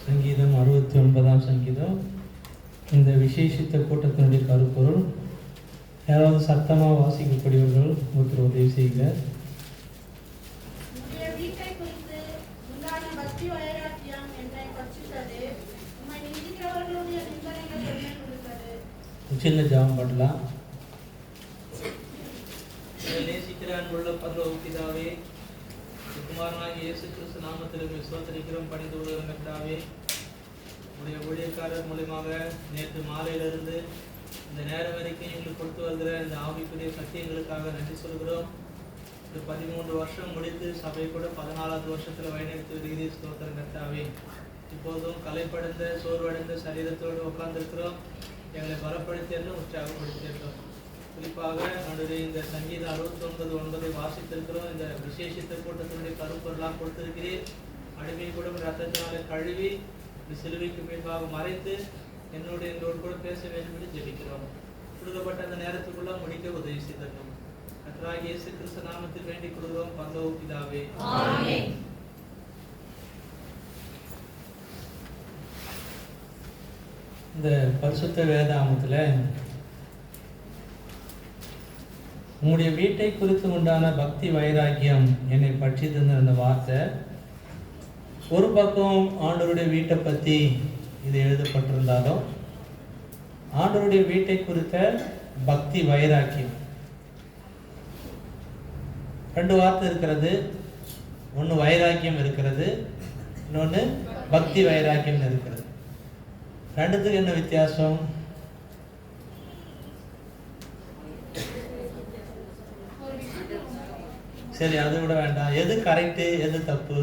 சங்கீதம் 69ஆம் சங்கீதம். இந்த விசேஷித்த கூட்டத்தினுடைய கருப்பொருள். யாராவது சத்தமாக வாசிக்கக்கூடியவர்கள் ஒருத்தர் உதவி செய்யுங்க. சின்ன ஜாபம் பண்ணலாம். நேசிக்கிற அன்புள்ள பரலோக பிதாவே, குமாரனாகிய இயேசு கிறிஸ்து நாமத்தில் ஸ்தோத்திரிக்கிறோம், பணிந்து கொள்கிறோம் கர்த்தாவே. உடைய ஊழியக்காரர் மூலமாக நேற்று மாலையிலிருந்து இந்த நேரம் வரைக்கும் எங்களுக்கு கொடுத்து வருகிற இந்த ஆவிக்குரிய சத்தியங்களுக்காக நன்றி சொல்கிறோம். இந்த 13 வருஷம் முடித்து சபை கூட 14வது வருஷத்தில் வழிநடத்தி வருகிறீர். ஸ்தோத்திரம் கர்த்தாவே. இப்போதும் கலைப்படைந்த சோர்வடைந்த சரீரத்தோடு உட்கார்ந்திருக்கிறோம். எங்களை பலப்படுத்தியதும் உற்சாகப்படுத்தியிருக்கிறோம். குறிப்பாக நம்முடைய இந்த சங்கீதம் 69:9 வாசித்திருக்கிறோம். இந்த விசேஷித்த கூட்டத்தினுடைய கருப்பொருளாக கொடுத்திருக்கிறீர். அடிமை கூட ரத்தத்தினாலே கழுவி சிலுவைக்கு பின்பாக மறைத்து எங்களோடு கூட பேச வேண்டும் என்று ஜெபிக்கிறோம். கொடுக்கப்பட்ட அந்த நேரத்துக்குள்ள முடிக்க உதவி செய்திருக்கோம். கர்த்தராகிய இயேசு கிறிஸ்து நாமத்தில் வேண்டிக் கொள்கிறோம் பரலோக பிதாவே. ஆமென். இந்த பரிசுத்த வேதாகமத்துல உங்களுடைய வீட்டை குறித்து உண்டான பக்தி வைராக்கியம் என்னை பற்றி தந்த அந்த வார்த்தை, ஒரு பக்கம் ஆண்டவருடைய வீட்டை பற்றி இது எழுதப்பட்டிருந்தாலும் ஆண்டவருடைய வீட்டை குறித்த பக்தி வைராக்கியம் 2 வார்த்தை இருக்கிறது. ஒன்று வைராக்கியம் இருக்கிறது, இன்னொன்று பக்தி வைராக்கியம் இருக்கிறது. ரெண்டுத்துக்கு என்ன வித்தியாசம்? சரி, அது விட வேண்டாம். எது கரெக்டு, எது தப்பு?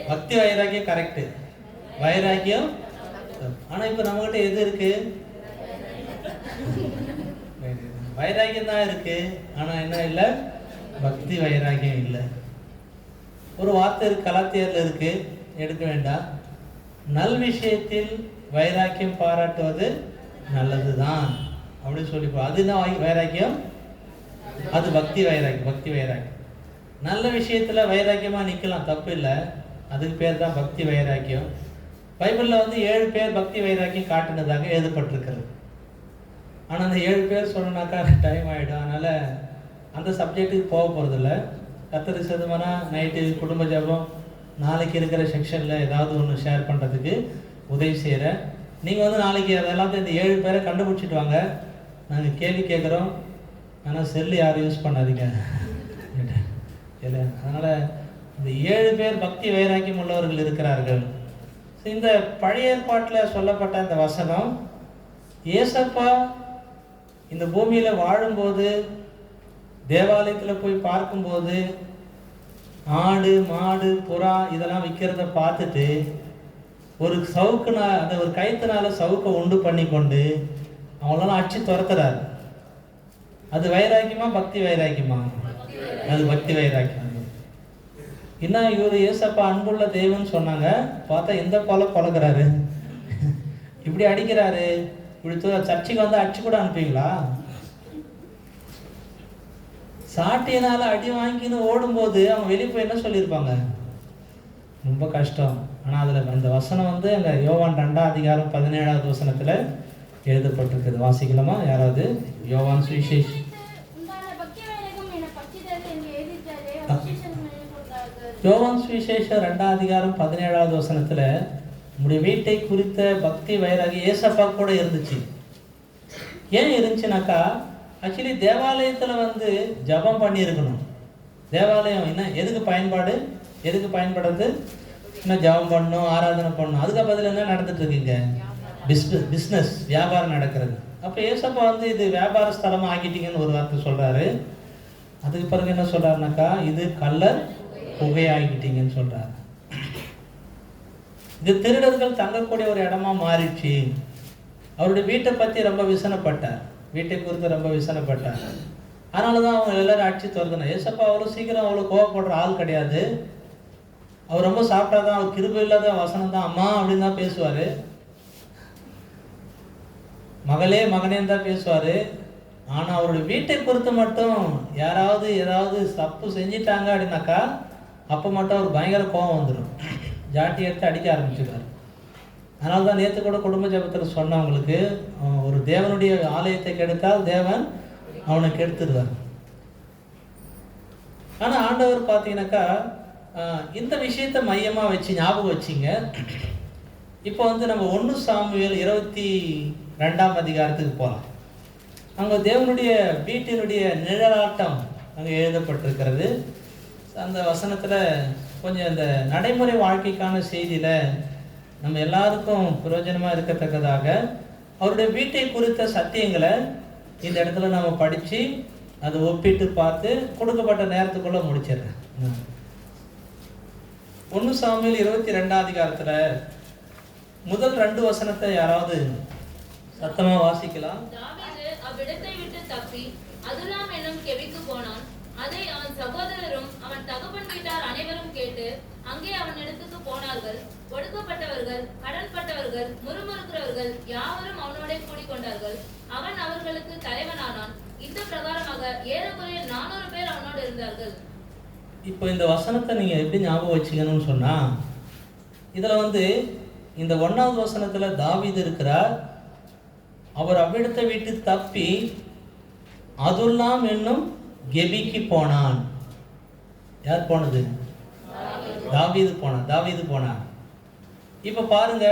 பக்தி வைராக்கியம் கரெக்டு, வைராக்கியம். ஆனா இப்ப நம்மகிட்ட எது இருக்கு? வைராக்கியம் தான் இருக்கு, ஆனா என்ன இல்லை? பக்தி வைராக்கியம் இல்லை. ஒரு வார்த்தை இருக்கு, கலாத்தியர்ல இருக்கு, எடுக்க வேண்டாம். நல் விஷயத்தில் வைராக்கியம் பாராட்டுவது நல்லதுதான் அப்படின்னு சொல்லி, அதுதான் வைராக்கியம், அது பக்தி வைராக்கியம். பக்தி வைராக்கியம் நல்ல விஷயத்துல வைராக்கியமா நிக்கலாம், தப்பு இல்லை. அதுக்கு பேர் தான் பக்தி வைராக்கியம். பைபிள்ல 7 பேர் பக்தி வைராக்கியம் காட்டினதாக எழுதப்பட்டிருக்கிறது. ஆனா அந்த 7 பேர் சொல்லணும்னாக்கா டைம் ஆயிடும். அதனால அந்த சப்ஜெக்டுக்கு போக போறதில்லை. கர்த்தருக்கு சித்தமானா நைட்டு குடும்ப ஜெபம் நாளைக்கு இருக்கிற செக்ஷனில் ஏதாவது ஒன்று ஷேர் பண்ணுறதுக்கு உதவி செய்கிறேன். நீங்கள் நாளைக்கு அதெல்லாம் இந்த 7 பேரை கண்டுபிடிச்சிட்டு வாங்க. நாங்கள் கேள்வி கேட்குறோம், ஆனால் செல்லு யாரும் யூஸ் பண்ணாதீங்க இல்லை. அதனால் இந்த 7 பேர் பக்தி வைராக்கியம் உள்ளவர்கள் இருக்கிறார்கள். இந்த பழைய ஏற்பாட்டில் சொல்லப்பட்ட இந்த வசனம், ஏசப்பா இந்த பூமியில் வாழும்போது தேவாலயத்தில் போய் பார்க்கும்போது ஆடு மாடு புறா இதெல்லாம் விற்கிறத பார்த்துட்டு ஒரு சவுக்குனால் அந்த ஒரு கயிற்றுனால சவுக்கை உண்டு பண்ணி கொண்டு அவங்களெல்லாம் அடிச்சு துரத்துறாரு. அது வைராக்கியமா பக்தி வைராக்கியமா? அது பக்தி வைராக்கியம். இன்னும் இவர் ஏசப்பா அன்புள்ள தெய்வம்னு சொன்னாங்க, பார்த்தா இந்த பழகிறாரு, இப்படி அடிக்கிறாரு. இப்படி சர்ச்சைக்கு வந்து அடிச்சு கூட அனுப்புவீங்களா? சாட்டியனால அடி வாங்கின்னு ஓடும்போது அவங்க வெளியே போய் என்ன சொல்லியிருப்பாங்க? ரொம்ப கஷ்டம். ஆனால் அதில் அந்த வசனம் அங்கே யோவான் 2ஆம் அதிகாரம் 17வது வசனத்தில் எழுதப்பட்டிருக்குது. வாசிக்கலாமா யாராவது? யோவான் சுவிசேஷம் யோவான் சுவிசேஷம் 2ஆம் அதிகாரம் 17வது வசனத்தில் நம்முடைய வீட்டை குறித்த பக்தி வைராகி ஏசப்பா கூட இருந்துச்சு. ஏன் இருந்துச்சுனாக்கா, ஆக்சுவலி தேவாலயத்தில் ஜபம் பண்ணியிருக்கணும். தேவாலயம் என்ன எதுக்கு பயன்பாடு? எதுக்கு பயன்படுறது? இன்னும் ஜபம் பண்ணணும், ஆராதனை பண்ணணும். அதுக்கு பதில் என்ன நடந்துட்டு இருக்குங்க? பிஸ்னஸ், வியாபாரம் நடக்கிறது. அப்போ ஏசப்பா இது வியாபார ஸ்தலமாக ஆக்கிட்டீங்கன்னு ஒரு வார்த்தை சொல்கிறாரு. அதுக்கு பிறகு என்ன சொல்கிறாருனாக்கா, இது கள்ளர் புகையாகிட்டீங்கன்னு சொல்கிறாரு. இது திருடர்கள் தங்கக்கூடிய ஒரு இடமா மாறிடுச்சு. அவருடைய வீட்டை பற்றி ரொம்ப விசனப்பட்டார், வீட்டை குறித்து ரொம்ப விசனப்பட்டார். அதனால தான் அவங்க எல்லாரும் அடிச்சு துரத்துனா. ஏசப்பா அவ்வளோ சீக்கிரம் அவ்வளோ கோவப்படுற ஆள் கிடையாது. அவர் ரொம்ப சாப்பிட்டாதான், அவர் கிருபை இல்லாத வசனம் தான் அம்மா அப்படின்னு தான் பேசுவார், மகளே மகனேன்னு தான் பேசுவார். ஆனால் அவருடைய வீட்டை பொறுத்த மட்டும் யாராவது ஏதாவது தப்பு செஞ்சிட்டாங்க அப்படின்னாக்கா அப்போ மட்டும் அவர் பயங்கர கோபம் வந்துடும், ஜாட்டி எடுத்து அடிக்க ஆரம்பிச்சுடுவார். அதனால தான் நேற்று கூட குடும்ப ஜபத்தில் சொன்னவங்களுக்கு, ஒரு தேவனுடைய ஆலயத்தை கெடுத்தால் தேவன் அவனை கெடுத்துடுவார். ஆனால் ஆண்டவர் பார்த்தீங்கன்னாக்கா இந்த விஷயத்தை மையமாக வச்சு ஞாபகம் வச்சிங்க. இப்போ நம்ம 1 சாமுவேல் 22ஆம் அதிகாரத்துக்கு போகலாம். அங்கே தேவனுடைய வீட்டினுடைய நிழலாட்டம் அங்கே எழுதப்பட்டிருக்கிறது. அந்த வசனத்தில் கொஞ்சம் இந்த நடைமுறை வாழ்க்கைக்கான செய்தியில் நம்ம எல்லாருக்கும் பிரயோஜனமாக இருக்கத்தக்கதாக அவருடைய வீட்டை குறித்த சத்தியங்களை இந்த இடத்துல நம்ம படித்து அதை ஒப்பிட்டு பார்த்து கொடுக்கப்பட்ட நேரத்துக்குள்ளே முடிச்சிடுறேன். 1 சாமுவேல் 22ஆம் அதிகாரத்தில் முதல் 2 வசனத்தை யாராவது சத்தமா வாசிக்கலாம். தாவீது அவ்விடத்தை விட்டு தப்பி அதுல்லாம் என்னும் கெபிக்கு போனான். அதை அவன் சகோதரரும் அவன் தகப்பன் வீட்டார் அனைவரும் கேட்டு அங்கே அவன் இடத்துக்கு போனார்கள். ஒடுக்கப்பட்டவர்கள், கடன்பட்டவர்கள், முறுமுறுக்கிறவர்கள் யாவரும் அவனோட கூடிக்கொண்டார்கள். அவன் அவர்களுக்கு தலைவனானான். இந்த பிரகாரமாக ஏறக்குறைய 400 பேர் அவனோடு இருந்தார்கள். இப்போ இந்த வசனத்தை நீங்க எப்படி ஞாபகம் வச்சுக்கணும்னு சொன்னா, இதுல இந்த 1வது வசனத்துல தாவீது இருக்கிறார். அவர் அவ்விடத்தை விட்டு தப்பி அதுல்லாம் என்னும் கெபிக்கு போனான். யார் போனது? தாவீது போனான். இப்ப பாருங்க,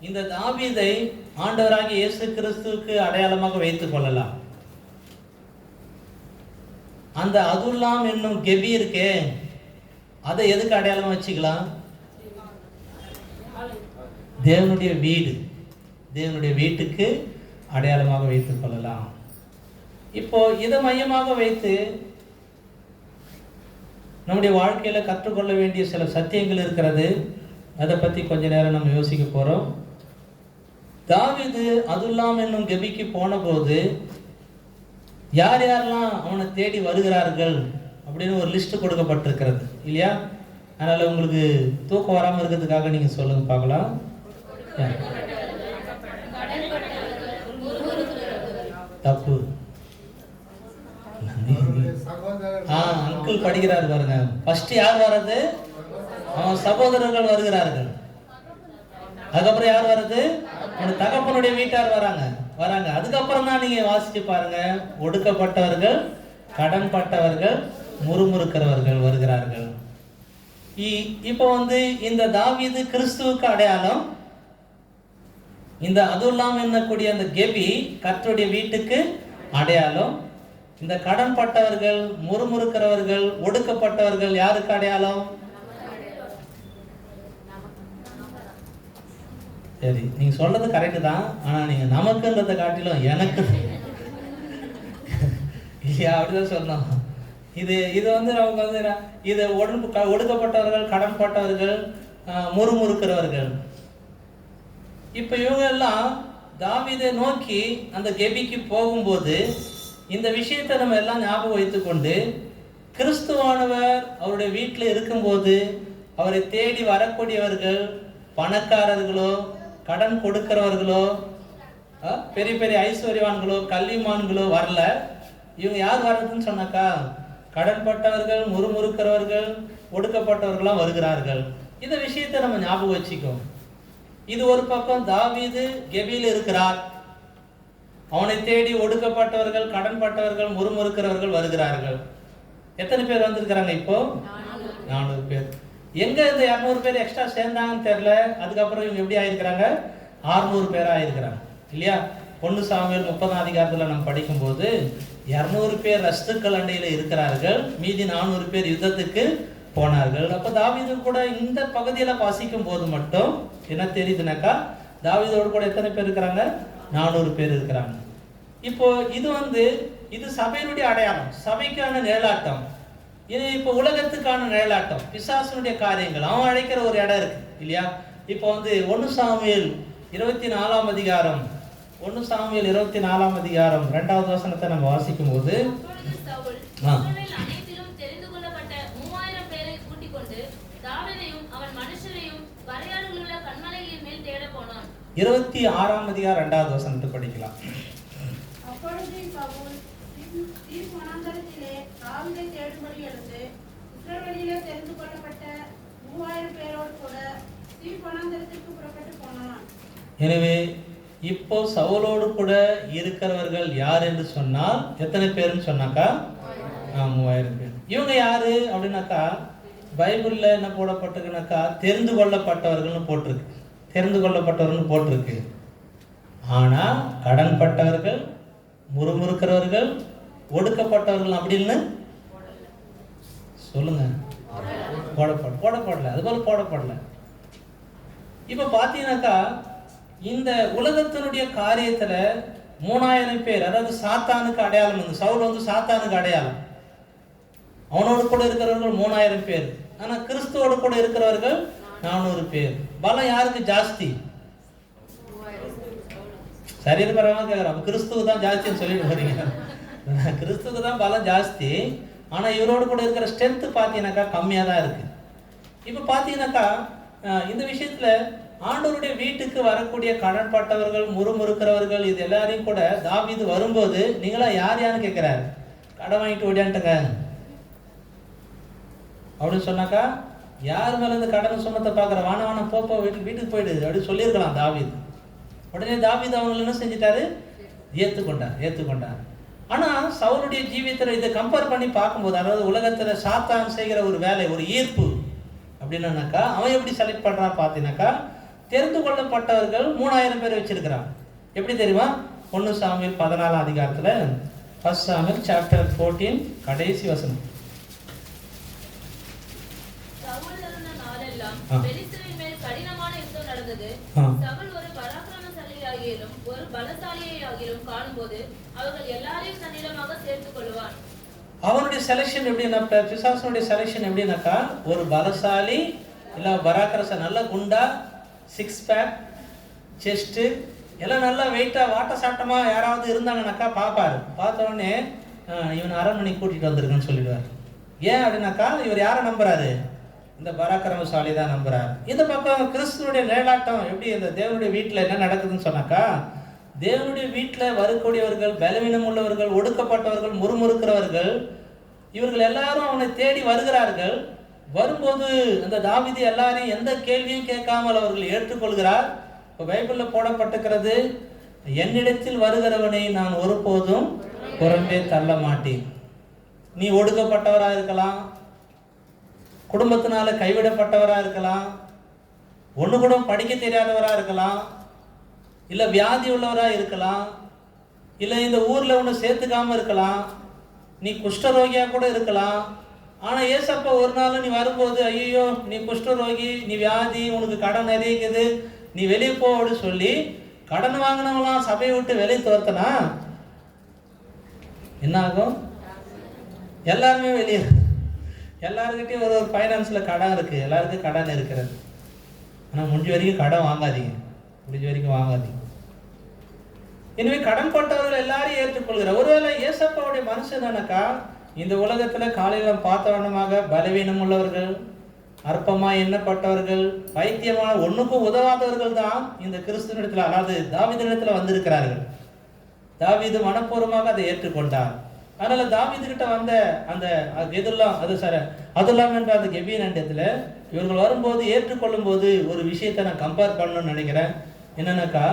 இந்த தாவீதை ஆண்டவராகிய இயேசு கிறிஸ்துவுக்கு அடையாளமாக வைத்துக் கொள்ளலாம். அந்த அதுல்லாம் என்னும் கெபி இருக்கே, அதை எதுக்கு அடையாளமா வச்சுக்கலாம்? தேவனுடைய வீடு, தேவனுடைய வீட்டுக்கு அடையாளமாக வைத்துக் கொள்ளலாம். இப்போ இதை மையமாக வைத்து நம்முடைய வாழ்க்கையில கற்றுக்கொள்ள வேண்டிய சில சத்தியங்கள் இருக்கிறது. அதை பத்தி கொஞ்ச நேரம் நம்ம யோசிக்க போறோம். தாவீது அதுல்லாம் என்னும் கெபிக்கு போன போது யார் யாரெல்லாம் அவனை தேடி வருகிறார்கள் அப்படின்னு ஒரு லிஸ்ட் கொடுக்கப்பட்டிருக்கிறது இல்லையா? அதனால உங்களுக்கு தூக்கம் வராமல் இருக்கிறதுக்காக நீங்க சொல்லுங்க பார்க்கலாம். தப்பு. அங்கிள் படிக்கிறாரு பாருங்க. ஃபர்ஸ்ட் யார் வர்றது? அவன் சகோதரர்கள் வருகிறார்கள். அதுக்கப்புறம் யார் வர்றது? அவன் தகப்பனுடைய வீட்டார் வராங்க. அதுக்கப்புறம் தான் நீங்க வாசிச்சு பாருங்க. ஒடுக்கப்பட்டவர்கள், கடன்பட்டவர்கள், முறுமுறுக்கிறவர்கள் வருகிறார்கள். இப்போ இந்த தாவீது கிறிஸ்துவுக்கு அடையாளம். இந்த அதுல்லாம் என்னக்கூடிய அந்த கெபி கர்த்தருடைய வீட்டுக்கு அடையாளம். இந்த கடன்பட்டவர்கள், முறுமுறுக்கிறவர்கள், ஒடுக்கப்பட்டவர்கள் யாருக்கு அடையாளம்? சரி, நீங்க சொல்றது கரெக்டு தான். ஆனா நீங்க நமக்குன்றதை காட்டிலும் எனக்கு இல்லையா அப்படிதான் சொன்னோம். இது நமக்கு இது ஒடுக்கப்பட்டவர்கள், கடன்பட்டவர்கள், முறுமுறுக்கிறவர்கள். இப்ப இவங்க எல்லாம் தாவீதை நோக்கி அந்த கெபிக்கு போகும்போது இந்த விஷயத்தை நம்ம எல்லாம் ஞாபகம் வைத்துக்கொண்டு, கிறிஸ்துவானவர் அவருடைய வீட்டில் இருக்கும்போது அவரை தேடி வரக்கூடியவர்கள் பணக்காரர்களோ, கடன் கொடுக்கிறவர்களோ, பெரிய பெரிய ஐஸ்வர்யவான்களோ, கல்விமான்களோ வரல. இவங்க யார் வர்றதுன்னு சொன்னாக்கா, கடன்பட்டவர்கள், முறுமுறுக்கிறவர்கள், ஒடுக்கப்பட்டவர்களாம் வருகிறார்கள். இந்த விஷயத்தை நம்ம ஞாபகம் வச்சுக்கோம். இது ஒரு பக்கம். தாவீது கெபியில் இருக்கிறார். அவனை தேடி ஒடுக்கப்பட்டவர்கள், கடன்பட்டவர்கள், முறுமுறுக்கிறவர்கள் வருகிறார்கள். எத்தனை பேர் வந்திருக்கிறாங்க இப்போ? 400 பேர். எங்க இந்த 200 பேர் எக்ஸ்ட்ரா சேர்ந்தாங்கன்னு தெரியல. அதுக்கப்புறம் இவங்க எப்படி ஆயிருக்கிறாங்க? 600 பேரா ஆயிருக்கிறாங்க இல்லையா? 1 சாமுவேல் 30ஆம் அதிகாரத்துல நம்ம படிக்கும்போது 200 பேர் ரஸ்துக்கள் அண்டையில இருக்கிறார்கள், மீதி 400 பேர் யுத்தத்துக்கு போனார்கள். அப்ப தாவீது கூட இந்த பகுதியில வாசிக்கும் போது மட்டும் என்ன தெரியுதுனாக்கா, தாவீதோடு கூட எத்தனை பேர் இருக்கிறாங்க? 400 பேர் இருக்கிறாங்க. இப்போ இது சபையினுடைய அடையாளம், சபைக்கான நிழலாட்டம். இது இப்போ உலகத்துக்கான நிழலாட்டம், பிசாசனுடைய காரியங்கள். அவன் அழைக்கிற ஒரு இடம் இருக்கு இல்லையா? இப்போ 1 சாமுவேல் 24ஆம் அதிகாரம் 1 சாமுவேல் 24ஆம் அதிகாரம் 2வது வசனத்தை நம்ம வாசிக்கும் போது தாவீதையும் அவன் மனுஷரையும் வரையாடுகளுள்ள கன்மலையின் மேல் தேட போனான். 26ஆம் அதிகாரம் 2வது வசனத்தை படிக்கலாம். அப்பொழுது சவுல் சீர் வனாந்தரத்திலே தாவீதை தேடும்படி எழுந்து இஸ்ரவேலிலே தெரிந்து கொள்ளப்பட்ட 3000 பேரோடு கூட சீர் வனாந்தரத்திற்கு புறப்பட்டு போனான். எனவே இப்போ சவுலோடு கூட இருக்கிறவர்கள் யார் என்று சொன்னால் எத்தனை பேருன்னு சொன்னாக்கா 3000 பேர். இவங்க யாரு அப்படின்னாக்கா பைபிள்ல என்ன போடப்பட்டிருக்குனாக்கா தெரிந்து கொள்ளப்பட்டவர்கள்னு போட்டிருக்கு. தெரிந்து கொள்ளப்பட்டவர்கள் போட்டிருக்கு. ஆனா கடன்பட்டவர்கள், முறுமுறுக்கிறவர்கள், ஒடுக்கப்பட்டவர்கள் அப்படின்னு சொல்லுங்க. போடப்படல. அது போல போடப்படல. இப்ப பாத்தீங்கன்னாக்கா இந்த உலகத்தினுடைய காரியத்துல 3000 பேர், அதாவது சாத்தானுக்கு அடையாளம். இந்த சவுல் வந்து சாத்தானுக்கு அடையாளம். அவனோடு கூட இருக்கிறவர்கள் 3000 பேர். ஆனா கிறிஸ்துவோடு கூட இருக்கிறவர்கள் 400 பேர். பலம் யாருக்கு ஜாஸ்தி? சரீரபரமா கேட்கிறோம். கிறிஸ்துவுக்கு தான் ஜாஸ்தின்னு சொல்லிட்டு போறீங்க. கிறிஸ்துவுக்கு தான் பலம் ஜாஸ்தி. ஆனா இவரோடு கூட இருக்கிற ஸ்ட்ரென்த் பார்த்தீங்கன்னாக்கா கம்மியா தான் இருக்கு. இப்ப பார்த்தீங்கன்னாக்கா இந்த விஷயத்துல ஆண்டவருடைய வீட்டுக்கு வரக்கூடிய கடன்பட்டவர்கள், முறுமுறுக்கிறவர்கள், இது எல்லாரையும் கூட தாவீது வரும்போது நீங்களா யார் யாருன்னு கேட்கிறாரு. கடன் வாங்கிட்டு ஓடியான்ட்டுங்க அப்படின்னு சொன்னாக்கா யார் மேல இந்த கடன் சுமத்தை பார்க்குற வான போப்போ வீட்டுக்கு போயிடு அப்படின்னு சொல்லியிருக்கலாம் தாவீது. உடனே தாவீது அவங்க என்ன செஞ்சிட்டாரு? ஏற்றுக்கொண்டார். ஆனா சவுலுடைய ஜீவியத்துல இதை கம்பேர் பண்ணி பார்க்கும்போது, அதாவது உலகத்துல சாத்தான் செய்கிற ஒரு வேலை, ஒரு ஈர்ப்பு அப்படின்னாக்கா அவன் எப்படி செலக்ட் பண்றான் பார்த்தீங்கன்னாக்கா தெரிந்து கொள்ளப்பட்டவர்கள் 3000 பேர் வச்சிருக்கிறான். எப்படி தெரியுமா? 1 சாமுவேல் 14ஆம் அதிகாரத்துல 1 சாமுவேல் சாப்டர் 14 கடைசி வசனம். பெலிஸ்தரின் மேல் கடினமான யுத்தம் நடந்தது. சவுல் ஒரு பராக்கிரமசாலியாகிலும் ஒரு பலசாலியாகிலும் காணும்போது அவர்கள் எல்லாரையும் தன்னிடமாக சேர்த்துக் கொள்வான். அவனுடைய செலக்ஷன் எப்படின்னா, பிசாசனுடைய செலக்ஷன் எப்படின்னாக்கா ஒரு பலசாலி இல்ல பராக்கிரமசாலி, நல்ல குண்டா, 6 பேக், செஸ்ட் எல்லாம் நல்லா வெயிட்டா வாட்ட சாட்டமா யாராவது இருந்தாங்கன்னாக்கா பார்ப்பாரு. பார்த்த உடனே இவன் அரண்மனைக்கு கூட்டிட்டு வந்திருக்குன்னு சொல்லிடுவார். ஏன் அப்படின்னாக்கா இவர் யாரை நம்புறாரு? இந்த பராக்கிரமசாலி தான் நம்புறாரு. இந்த பக்கம் கிறிஸ்துவனுடைய நிழலாட்டம் எப்படி இந்த தேவனுடைய வீட்டில் என்ன நடக்குதுன்னு சொன்னாக்கா, தேவனுடைய வீட்டில் வரக்கூடியவர்கள், பலவீனம் உள்ளவர்கள், ஒடுக்கப்பட்டவர்கள், முறுமுறுக்கிறவர்கள், இவர்கள் எல்லாரும் அவனை தேடி வருகிறார்கள். வரும்போது அந்த தாவீது எல்லாரையும் எந்த கேள்வியும் கேட்காமல் அவர்கள் ஏற்றுக்கொள்கிறார். இப்போ பைபிளில் போடப்பட்டிருக்கிறது, என்னிடத்தில் வருகிறவனை நான் ஒருபோதும் புறம்பே தள்ள மாட்டேன். நீ ஒடுக்கப்பட்டவராக இருக்கலாம், குடும்பத்தினால கைவிடப்பட்டவராக இருக்கலாம், ஒன்று கூட படிக்க தெரியாதவராக இருக்கலாம், இல்லை வியாதி உள்ளவராக இருக்கலாம், இல்லை இந்த ஊரில் ஒன்று சேர்த்துக்காம இருக்கலாம், நீ குஷ்டரோகியாக கூட இருக்கலாம். ஆனால் ஏசப்பா ஒரு நாள் நீ வரும்போது, ஐயோ நீ குஷ்டரோகி, நீ வியாதி, உனக்கு கடன் நிறையுது, நீ வெளியே போ அப்படின்னு சொல்லி கடன் வாங்கினவங்களாம் சபையை விட்டு வெளியே துரத்தனா என்ன ஆகும்? எல்லாருமே வெளியே. எல்லாருக்கிட்டையும் ஒரு ஃபைனான்ஸில் கடன் இருக்குது, எல்லாருக்கும் கடன் இருக்கிறது. ஆனால் முடிஞ்ச வரைக்கும் கடன் வாங்காதீங்க, எனவே கடன் பட்டவர்கள் எல்லாரையும் ஏற்றுக்கொள்கிறார். ஒருவேளை ஏசப்பாவுடைய மனுஷன் தானக்கா இந்த உலகத்தில் காலையில் பார்த்த வண்ணமாக பலவீனம் உள்ளவர்கள், அற்பமாக எண்ணப்பட்டவர்கள், பைத்தியமான ஒன்றுக்கும் உதவாதவர்கள் தான் இந்த கிறிஸ்துவனிடத்தில், அதாவது தாவீதிடத்தில் வந்திருக்கிறார்கள். தாவீது மனப்பூர்வமாக அதை ஏற்றுக்கொண்டார். அதனால தாவீது கிட்ட வந்த அந்த அதுல்லாம் என்ற அந்த கெபியனிடத்துல இவர்கள் வரும்போது ஏற்றுக்கொள்ளும் போது ஒரு விஷயத்தை நான் கம்பேர் பண்ணணும்னு நினைக்கிறேன். என்னன்னாக்கா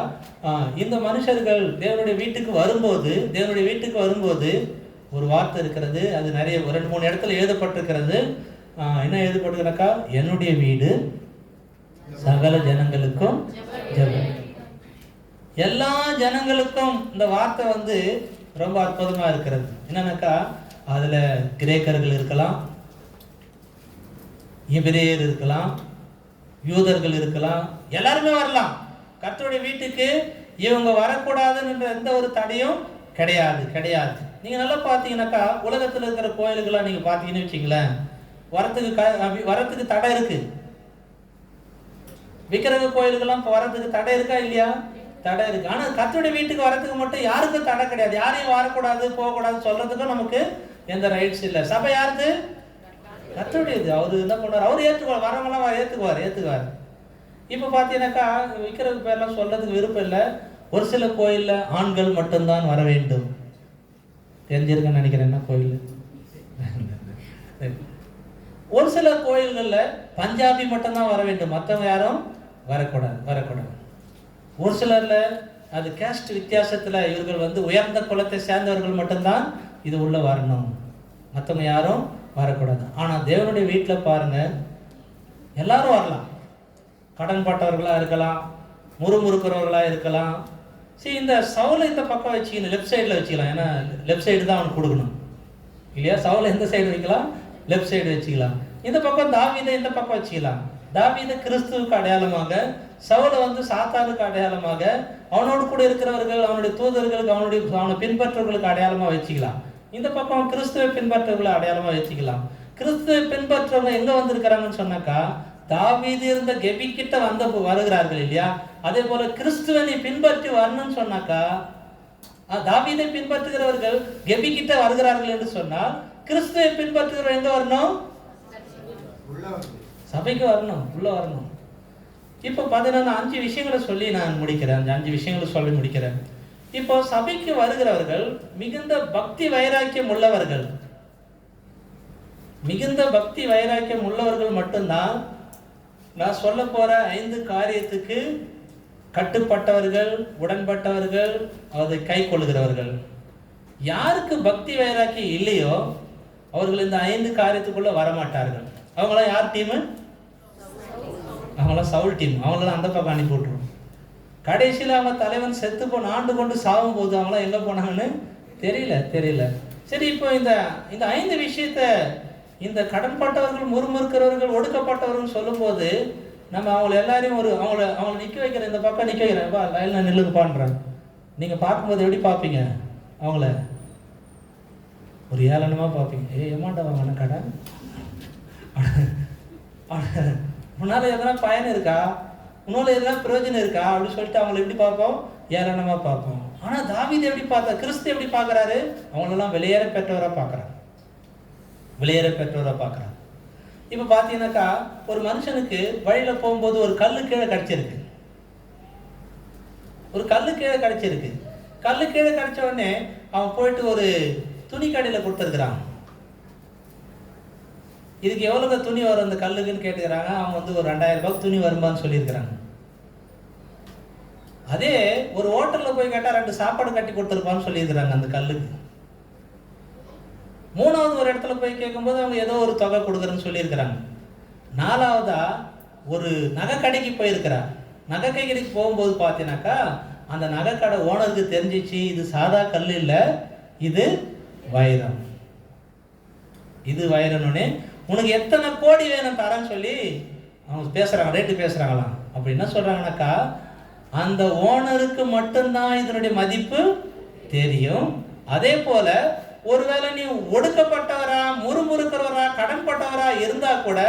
இந்த மனுஷர்கள் தேவனுடைய வீட்டுக்கு வரும்போது ஒரு வார்த்தை இருக்கிறது. அது நிறைய 2-3 இடத்துல எழுதப்பட்டிருக்கிறது. என்ன எழுதப்பட்டிருக்கா? என்னுடைய வீடு சகல ஜனங்களுக்கும் ஜெபம். எல்லா ஜனங்களுக்கும் இந்த வார்த்தை வந்து ரொம்ப அற்புதமா இருக்கிறது. என்னன்னாக்கா அதுல கிரேக்கர்கள் இருக்கலாம், எபிரேயர் இருக்கலாம், யூதர்கள் இருக்கலாம், எல்லாருமே வரலாம். கர்த்தருடைய வீட்டுக்கு இவங்க வரக்கூடாதுன்ற எந்த ஒரு தடையும் கிடையாது. நீங்க நல்லா பார்த்தீங்கன்னாக்கா உலகத்தில் இருக்கிற கோயிலுக்கெல்லாம் நீங்க பார்த்தீங்கன்னு வச்சுங்களேன், வரத்துக்கு தடை இருக்கு. விக்கிரக கோயிலுக்கெல்லாம் வரத்துக்கு தடை இருக்கா இல்லையா? தடை இருக்கு. ஆனா கர்த்தருடைய வீட்டுக்கு வரத்துக்கு மட்டும் யாருக்கும் தடை கிடையாது. யாரையும் வரக்கூடாது போகக்கூடாது சொல்றதுக்கும் நமக்கு எந்த ரைட்ஸ் இல்லை. சபை யாருக்கு? கர்த்தருடையது. அவர் என்ன பண்ணார், அவர் ஏற்றுக்குவார், வரவங்களாம் ஏற்றுக்குவார். இப்போ பார்த்தீங்கன்னாக்கா விற்கிறது பேர்லாம் சொல்றதுக்கு விருப்பம் இல்லை. ஒரு சில கோயிலில் ஆண்கள் மட்டும்தான் வர வேண்டும். தெரிஞ்சிருக்கேன்னு நினைக்கிறேன். என்ன கோயில்? ஒரு சில கோயில்களில் பஞ்சாபி மட்டும்தான் வர வேண்டும், மற்றவங்க யாரும் வரக்கூடாது. ஒரு சிலர்ல அது கேஸ்ட் வித்தியாசத்தில் இவர்கள் உயர்ந்த குலத்தை சேர்ந்தவர்கள் மட்டும்தான் இது உள்ள வரணும், மற்றவங்க யாரும் வரக்கூடாது. ஆனால் தேவனுடைய வீட்டில் பாருங்க, எல்லாரும் வரலாம். கடன் பட்டவர்களாக இருக்கலாம், முறுமுறுக்கிறவர்களாக இருக்கலாம். சரி, இந்த சவுலை இந்த பக்கம் வச்சுக்கணும், லெஃப்ட் சைடில் வச்சுக்கலாம். ஏன்னா லெஃப்ட் சைடு தான் அவனுக்கு கொடுக்கணும் இல்லையா? சவுலை எந்த சைடு வைக்கலாம்? லெஃப்ட் சைடு வச்சுக்கலாம். இந்த பக்கம் தாவீதை இந்த பக்கம் வச்சுக்கலாம். தாவீதை கிறிஸ்துவுக்கு அடையாளமாக, சவுலை சாத்தானுக்கு அடையாளமாக, அவனோடு கூட இருக்கிறவர்கள், அவனுடைய தூதர்களுக்கு, அவனை பின்பற்றவர்களுக்கு அடையாளமாக வச்சுக்கலாம். இந்த பக்கம் கிறிஸ்துவை பின்பற்றவர்களை அடையாளமாக வச்சுக்கலாம். கிறிஸ்துவை பின்பற்றவங்க எங்க வந்திருக்கிறாங்கன்னு சொன்னாக்கா, தாவீது இருந்த கெபி கிட்ட வருகிறார்கள் இல்லையா? அதே போல கிறிஸ்துவை நீ பின்பற்றி வரணும்னு சொன்னாக்கா, தாவீதை பின்பற்றுகிறவர்கள் கெபி கிட்ட வருகிறார்கள் என்று சொன்னால், கிறிஸ்துவை பின்பற்றுகிறவர்கள் எங்க வரணும்? சபைக்கு வரணும், உள்ள வரணும். இப்போ பார்த்தீங்கன்னா 5 விஷயங்களை சொல்லி நான் முடிக்கிறேன். அந்த 5 விஷயங்களை சொல்லி முடிக்கிறேன். இப்போ சபைக்கு வருகிறவர்கள் மிகுந்த பக்தி வைராக்கியம் உள்ளவர்கள், மிகுந்த பக்தி வைராக்கியம் உள்ளவர்கள் மட்டும்தான் நான் சொல்ல போற 5 காரியத்துக்கு கட்டுப்பட்டவர்கள், உடன்பட்டவர்கள், அதை கை கொள்ளுகிறவர்கள். யாருக்கு பக்தி வைராக்கியம் இல்லையோ அவர்கள் இந்த 5 காரியத்துக்குள்ள வரமாட்டார்கள். அவங்களாம் யார் டீமு? அவங்களாம் சவுல் டீம். அவங்களாம் அந்த பக்கம் அனுப்பி விட்டுருவோம். கடைசியில் அவங்க தலைவன் செத்து ஆண்டு கொண்டு சாகும் போது அவங்களாம் எங்கே போனாங்கன்னு தெரியல. சரி, இப்போ இந்த 5 விஷயத்த இந்த கடன்பட்டவர்கள், முறுமுறுக்கிறவர்கள், ஒடுக்கப்பட்டவர்கள் சொல்லும்போது நம்ம அவங்களை எல்லாரையும் அவங்கள நிற்க வைக்கிறேன், இந்த பக்கம் நிற்க வைக்கிறேன், பா லைனில் நில்லுங்கப்பான்றேன். நீங்கள் பார்க்கும்போது எப்படி பார்ப்பீங்க? அவங்கள ஒரு ஏளனமாக பார்ப்பீங்க. ஏமாண்டா வாங்க கடை, முன்னால் எதனா பயன் இருக்கா, உன்னால எதனா பிரயோஜனம் இருக்கா அப்படின்னு சொல்லிட்டு அவங்களை எப்படி பார்ப்போம்? ஏளனமாக பார்ப்போம். ஆனால் தாவீது எப்படி பார்த்தா, கிறிஸ்து எப்படி பார்க்குறாரு? அவங்களெல்லாம் வெளியேற பெற்றவராக பார்க்குறாரு. இப்போ பார்த்தீங்கன்னாக்கா, ஒரு மனுஷனுக்கு வழியில் போகும்போது ஒரு கல்லு கீழே கிடச்சிருக்கு. கல்லு கீழே கிடச்ச உடனே அவன் போயிட்டு ஒரு துணி கடையில் கொடுத்துருக்குறான். இதுக்கு எவ்வளோங்க துணி வரும் அந்த கல்லுக்குன்னு கேட்டுக்கிறாங்க. அவங்க ஒரு 2000 ரூபாய்க்கு துணி வருமானு சொல்லியிருக்கிறாங்க. அதே ஒரு ஹோட்டலில் போய் கேட்டால் 2 சாப்பாடு கட்டி கொடுத்துருப்பான்னு சொல்லியிருக்கிறாங்க அந்த கல்லுக்கு. 3வது ஒரு இடத்துல போய் கேட்கும்போது அவங்க ஏதோ ஒரு தொகை கொடுக்குறேன்னு சொல்லியிருக்கிறாங்க. 4வதா ஒரு நகை கடைக்கு போயிருக்கிறார். நகை கடைக்கு போகும்போது பார்த்தீங்கன்னாக்கா, அந்த நகை கடை ஓனருக்கு தெரிஞ்சிச்சு, இது சாதா கல் இல்லை, இது வைரம். உனக்கு எத்தனை கோடி வேணும் தரேன்னு சொல்லி அவங்க பேசுறாங்க, ரேட்டு பேசுறாங்களாம். அப்படி என்ன சொல்றாங்கன்னாக்கா, அந்த ஓனருக்கு மட்டும்தான் இதனுடைய மதிப்பு தெரியும். அதே போல ஒருவேளை நீ ஒடுக்கப்பட்டவரா, முறுமுறுக்கிறவரா, கடன்பட்டவரா இருந்தா கூட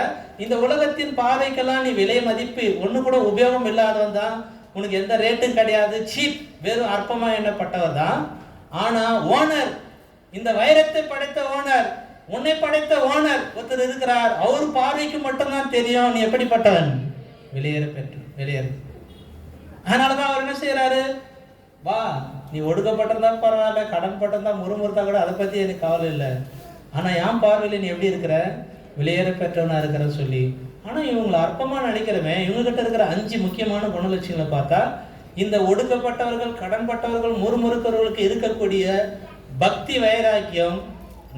இந்த உலகத்தின் பார்வைக்கெல்லாம் நீ விலை மதிப்பு ஒண்ணு கூட உபயோகம் இல்லாதவன் தான், உனக்கு எந்த ரேட்டும் கிடையாது, சீப், வெறும் அற்பமா எண்ணப்பட்டவர் தான். ஆனா ஓனர், இந்த வைரத்தை படைத்த ஓனர், உன்னை படைத்த ஓனர் ஒருத்தர் இருக்கிறார், அவர் பார்வைக்கு மட்டும்தான் தெரியும் நீ எப்படிப்பட்டவன், வெளியேறு. அதனாலதான் அவர் என்ன செய்யறாரு, வா நீ ஒடுக்கப்பட்டிருந்தா பரவாயில்ல, கடன் பட்டிருந்தா, முறுமுறுத்தா கூட அதை பத்தி எனக்கு கவலை இல்லை, ஆனா என் பார்வையில நீ எப்படி இருக்கிற, வெளியேற பெற்றவனா இருக்கிற சொல்லி. ஆனா இவங்களை அற்பமா நினைக்கிறவன், இவங்க கிட்ட இருக்கிற 5 முக்கியமான குணலட்சணங்களை பார்த்தா, இந்த ஒடுக்கப்பட்டவர்கள், கடன்பட்டவர்கள், முறுமுறுக்கிறவர்களுக்கு இருக்கக்கூடிய பக்தி வைராக்கியம்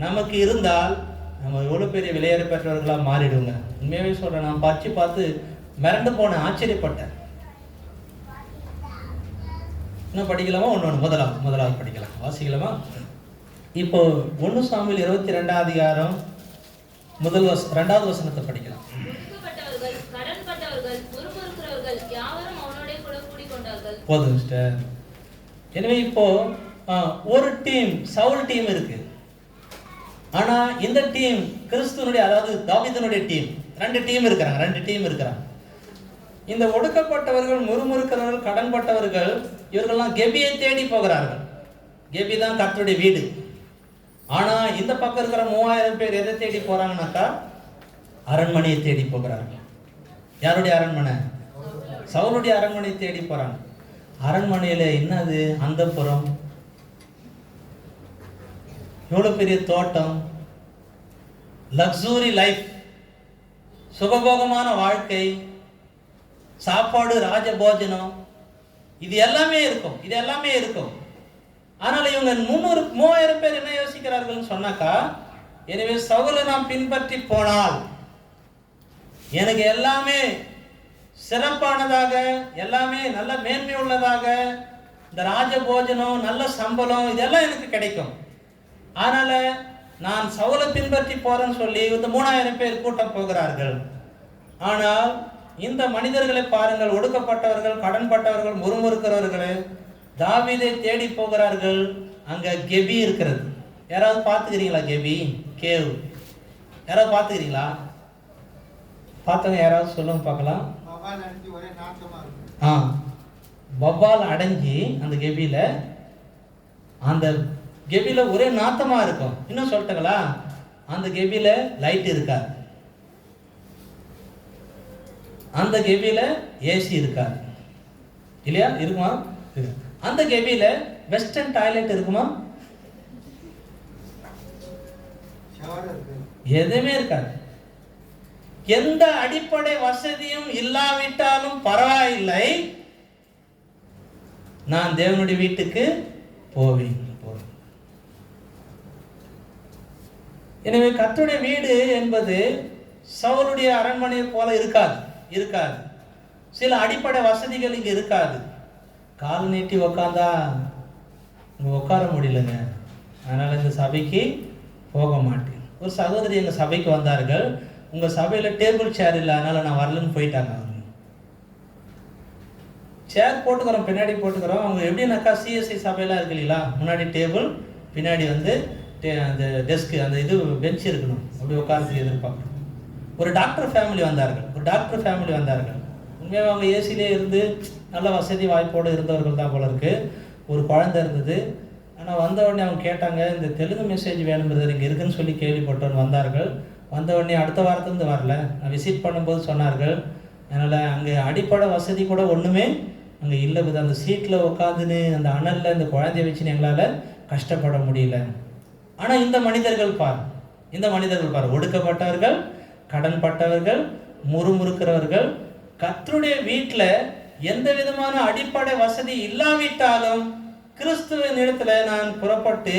நமக்கு இருந்தால் நம்ம எவ்வளோ பெரிய வெளியேற பெற்றவர்களாக மாறிடுவோங்க. உண்மையாகவே சொல்கிறேன், நான் பார்த்து மிரண்டு போனேன், ஆச்சரியப்பட்டேன். இன்னும் படிக்கலாமா? முதலாவது படிக்கலாம், வாசிக்கலாமா? இப்போ 1 சாமுவேல் 22 அதிகாரம் 2வது வசனத்தை படிக்கலாம். போதும் மிஸ்டர். எனவே இப்போ ஒரு டீம், சவுல் டீம் இருக்கு. ஆனா இந்த டீம் கிறிஸ்துவனுடைய, அதாவது தாவீதுனுடைய டீம், 2 டீம் இருக்கிறாங்க. இந்த ஒடுக்கப்பட்டவர்கள், முறுமுறுக்கிறவர்கள், கடன்பட்டவர்கள், இவர்கள்லாம் கெபியை தேடி போகிறார்கள். கெபி தான் கர்த்தருடைய வீடு. ஆனா இந்த பக்கம் இருக்கிற 3000 பேர் எதை தேடி போறாங்கன்னாக்கா, அரண்மனையை தேடி போகிறார்கள். யாருடைய அரண்மனை? சவுலுடைய அரண்மனையை தேடி போறாங்க. அரண்மனையில என்னது? அந்தப்புறம், எவ்வளவு பெரிய தோட்டம், லக்ஸூரி லைஃப், சுகபோகமான வாழ்க்கை, சாப்பாடு, ராஜபோஜனம், இது எல்லாமே இருக்கும். ஆனால் இவங்க 3000 பேர் என்ன யோசிக்கிறார்கள் சொன்னாக்கா, எனவே சவுலை நாம் பின்பற்றி போனால் எனக்கு எல்லாமே சிறப்பானதாக, எல்லாமே நல்ல மேன்மை உள்ளதாக, இந்த ராஜபோஜனம், நல்ல சம்பளம், இதெல்லாம் எனக்கு கிடைக்கும். அதனால நான் சவுலை பின்பற்றி போறேன்னு சொல்லி இந்த 3000 பேர் கூட்டம் போகிறார்கள். ஆனால் இந்த மனிதர்களை பாருங்கள், ஒடுக்கப்பட்டவர்கள், கடன்பட்டவர்கள், முறுமுறுக்கிறவர்கள் தாவீதை தேடி போகிறார்கள். அங்க கெபி இருக்கிறது. யாராவது பார்த்துக்கிறீங்களா? கெபி கேவ் யாராவது பார்த்துக்கிறீங்களா? பார்த்தவங்க யாராவது சொல்லுங்க பார்க்கலாம். வவ்வால் அடைஞ்சி அந்த கெபியில, அந்த கெபியில ஒரே நாத்தமா இருக்கும். இன்னும் சொல்லிட்டுங்களா, அந்த கெபியில லைட் இருக்காது, அந்த கெபியில ஏசி இருக்காது, இல்லையா? இருக்குமா? அந்த கெபியில வெஸ்டர்ன் டாய்லெட் இருக்குமா? எதுவுமே இருக்காது. எந்த அடிப்படை வசதியும் இல்லாவிட்டாலும் பரவாயில்லை, நான் தேவனுடைய வீட்டுக்கு போவேன். எனவே கர்த்தருடைய வீடு என்பது சவுலுடைய அரண்மனையை போல இருக்காது. சில அடிப்படை வசதிகள் இங்க இருக்காது. கால் நீட்டி உக்காந்தா இங்க உட்கார முடியலங்க, அதனால இந்த சபைக்கு போக மாட்டேன். ஒரு சகோதரி எங்க சபைக்கு வந்தார்கள். உங்க சபையில டேபிள் சேர் இல்லை, அதனால நான் வரலன்னு போயிட்டாங்க. சேர் போட்டுக்கிறோம், பின்னாடி போட்டுக்கிறோம். அவங்க எப்படின்னாக்கா சிஎஸ்சி சபையெல்லாம் இருக்கு இல்லைங்களா, முன்னாடி டேபிள், பின்னாடி வந்து அந்த டெஸ்க்கு, அந்த இது பெஞ்ச் இருக்கணும், அப்படி உட்காரத்துக்கு எதிர்பார்க்கணும். ஒரு டாக்டர் ஃபேமிலி வந்தார்கள். உண்மையாக அவங்க ஏசிலே இருந்து நல்ல வசதி வாய்ப்போடு இருந்தவர்கள் தான் போல இருக்கு. ஒரு குழந்தை இருந்தது. ஆனால் வந்த உடனே அவங்க கேட்டாங்க, இந்த தெலுங்கு மெசேஜ் வேணுங்கிறது இங்கே இருக்குன்னு சொல்லி கேள்விப்பட்டோன்னு வந்தார்கள். வந்த உடனே அடுத்த வாரத்துலேருந்து வரல, நான் விசிட் பண்ணும்போது சொன்னார்கள். அதனால் அங்கே அடிப்படை வசதி கூட ஒன்றுமே அங்கே இல்லை. அந்த சீட்டில் உட்காந்துன்னு அந்த அனலில் இந்த குழந்தைய வச்சுன்னு எங்களால் கஷ்டப்பட முடியல. ஆனால் இந்த மனிதர்கள் பார், ஒடுக்கப்பட்டவர்கள், கடன்பட்டவர்கள், முறுமுறுக்கிறவர்கள், கர்த்தருடைய வீட்டில் எந்த விதமான அடிப்படை வசதி இல்லாவிட்டாலும் கிறிஸ்துவின் இடத்துல நான் புறப்பட்டு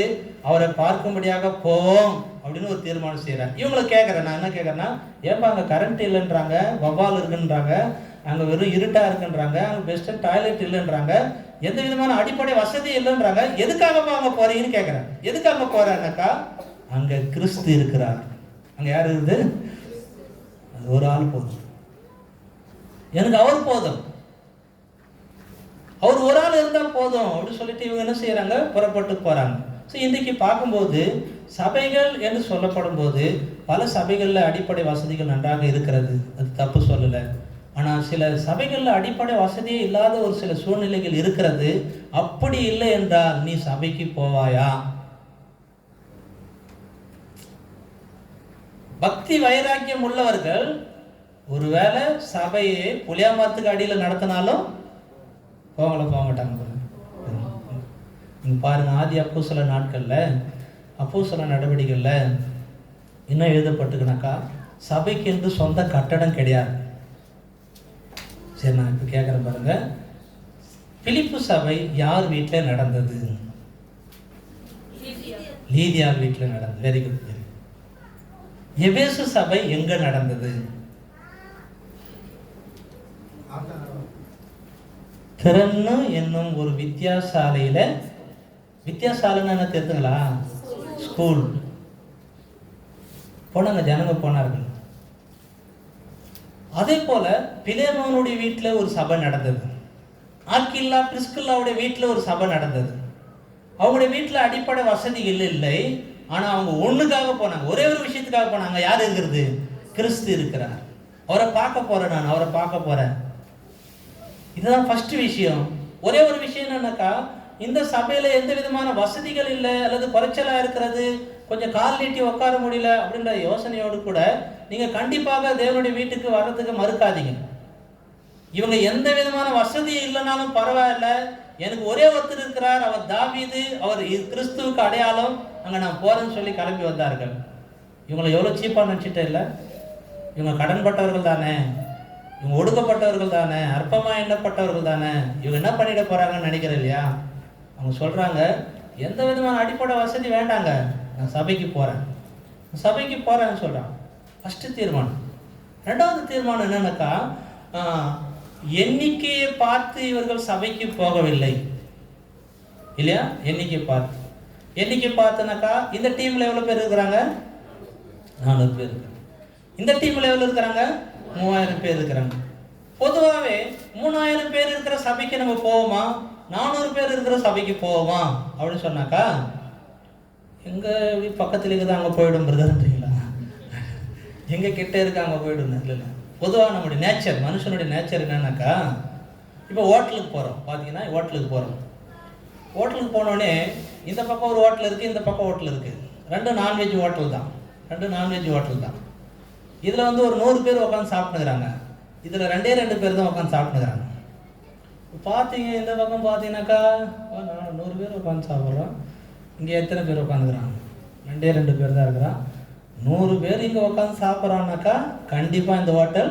அவரை பார்க்கும்படியாக போவோம் அப்படின்னு ஒரு தீர்மானம் செய்கிறேன். இவங்களை கேட்குறேன், நான் என்ன கேட்குறேன்னா, ஏன்பா அங்கே கரண்ட் இல்லைன்றாங்க, வவ்வால் இருக்குன்றாங்க, அங்கே வெறும் இருட்டாக இருக்குன்றாங்க, அங்கே பெஸ்ட்டு டாய்லெட் இல்லைன்றாங்க, எந்த விதமான அடிப்படை வசதி இல்லைன்றாங்க, எதுக்காகப்பா அங்கே போறீங்கன்னு கேட்குறேன். எதுக்கு அங்கே போகிறேன்னாக்கா, அங்கே கிறிஸ்து இருக்கிறார். அங்கே யார் இருக்குது? அது ஒரு ஆள் போதும், எனக்கு அவர் போதும், அவர் ஒரு ஆள் இருந்தால் போதும் அப்படின்னு சொல்லிட்டு இவங்க என்ன செய்யறாங்க, புறப்பட்டு போறாங்க. ஸோ இன்றைக்கு பார்க்கும்போது சபைகள் என்று சொல்லப்படும் போது பல சபைகளில் அடிப்படை வசதிகள் நன்றாக இருக்கிறது, அது தப்பு சொல்லலை. ஆனால் சில சபைகளில் அடிப்படை வசதியே இல்லாத ஒரு சில சூழ்நிலைகள் இருக்கிறது. அப்படி இல்லை என்றால் நீ சபைக்கு போவாயா? பக்தி வைராக்கியம் உள்ளவர்கள் ஒருவேளை சபையை புளியாமரத்துக்கு அடியில் நடத்தினாலும் போக மாட்டாங்க. பாருங்க, ஆதி அப்போஸ்தல நாட்களில், அப்போஸ்தல நடவடிக்கைகளில் என்ன எழுதப்பட்டுக்குனாக்கா, சபைக்கு என்று சொந்த கட்டடம் கிடையாது. சரி, நான் இப்போ கேட்குறேன் பாருங்க, பிலிப்பு சபை யார் வீட்டில் நடந்தது? லீதியா வீட்டில் நடந்தது. Very good. எபேசு சபை எங்க நடந்தது? திறன்னு என்னும் ஒரு வித்தியாசாலையில, வித்தியாசாலைன்னு என்ன தெரியுதுங்களா? ஸ்கூல் போனாங்க, ஜனங்க போனார்கள். அதே போல பிலேமோனுடைய வீட்டில் ஒரு சபை நடந்தது. ஆக்கில்லா பிரிஸ்கில்லாவுடைய வீட்டில் ஒரு சபை நடந்தது. அவங்களுடைய வீட்டில் அடிப்படை வசதிகள் இல்லை, ஆனால் அவங்க ஒன்றுக்காக போனாங்க, ஒரே ஒரு விஷயத்துக்காக போனாங்க. யார் இருக்கிறது? கிறிஸ்து இருக்கிறார். அவரை பார்க்க போறேன், நான் அவரை பார்க்க போறேன். இதுதான் ஃபர்ஸ்ட் விஷயம். ஒரே ஒரு விஷயம் என்னன்னாக்கா, இந்த சபையில எந்த விதமான வசதிகள் இல்லை அல்லது குறைச்சலா இருக்கிறது, கொஞ்சம் கால் நீட்டி உட்கார முடியல அப்படின்ற யோசனையோடு கூட நீங்க கண்டிப்பாக தேவனுடைய வீட்டுக்கு வர்றதுக்கு மறுக்காதீங்க. இவங்க எந்த விதமான வசதி இல்லைனாலும் பரவாயில்ல, எனக்கு ஒரே ஒருத்தர் இருக்கிறார், அவர் தாவீது, அவர் கிறிஸ்துவுக்கு அடையாளம், அங்கே நான் போறேன்னு சொல்லி கிளம்பி வந்தார்கள். இவங்களை எவ்வளோ சீப்பாக நினச்சிட்டே இல்லை? இவங்க கடன்பட்டவர்கள் தானே, இவங்க ஒடுக்கப்பட்டவர்கள் தானே, அற்பமாக எண்ணப்பட்டவர்கள் தானே, இவங்க என்ன பண்ணிட போறாங்கன்னு நினைக்கிறேன் இல்லையா? அவங்க சொல்றாங்க, எந்த விதமான அடிப்படை வசதி வேண்டாங்க, நான் சபைக்கு போறேன்னு சொல்றான். ஃபர்ஸ்ட் தீர்மானம். ரெண்டாவது தீர்மானம் என்னன்னாக்கா, எண்ணிக்கையை பார்த்து இவர்கள் சபைக்கு போகவில்லை இல்லையா? எண்ணிக்கை பார்த்துனாக்கா, இந்த டீம்ல எவ்வளவு பேர் இருக்கிறாங்க? 400 பேர் இருக்கிறாங்க. இந்த டீம்ல எவ்வளவு இருக்கிறாங்க? 3000 பேர் இருக்கிறாங்க. பொதுவாகவே 3000 பேர் இருக்கிற சபைக்கு நம்ம போவோமா, 400 பேர் இருக்கிற சபைக்கு போவோமா அப்படின்னு சொன்னாக்கா, எங்க பக்கத்துல இருக்குது அங்கே போயிடும் பிரதர்ன்றீங்களா? எங்க கிட்ட இருக்கு அங்கே போயிடும் இல்லை. பொதுவாக நம்முடைய நேச்சர், மனுஷனுடைய நேச்சர் என்னன்னாக்கா, இப்போ ஹோட்டலுக்கு போகிறோம் பார்த்தீங்கன்னா, ஹோட்டலுக்கு போனோடனே இந்த பக்கம் ஒரு ஹோட்டல் இருக்குது, இந்த பக்கம் ஹோட்டல் இருக்குது. ரெண்டு நான்வெஜ் ஹோட்டல் தான். இதில் வந்து ஒரு 100 பேர் உட்காந்து சாப்பிட்டுக்கிறாங்க, இதில் 2 பேர் தான் உட்காந்து சாப்பிட்டுக்கிறாங்க. பார்த்தீங்க இந்த பக்கம் பார்த்தீங்கன்னாக்கா 100 பேர் உட்காந்து சாப்பிட்றோம், இங்கே எத்தனை பேர் உட்காந்துக்கிறாங்க? 2 பேர் தான் இருக்கிறான். 100 பேர் இங்கே உட்காந்து சாப்பிட்றான்னாக்கா கண்டிப்பாக இந்த ஹோட்டல்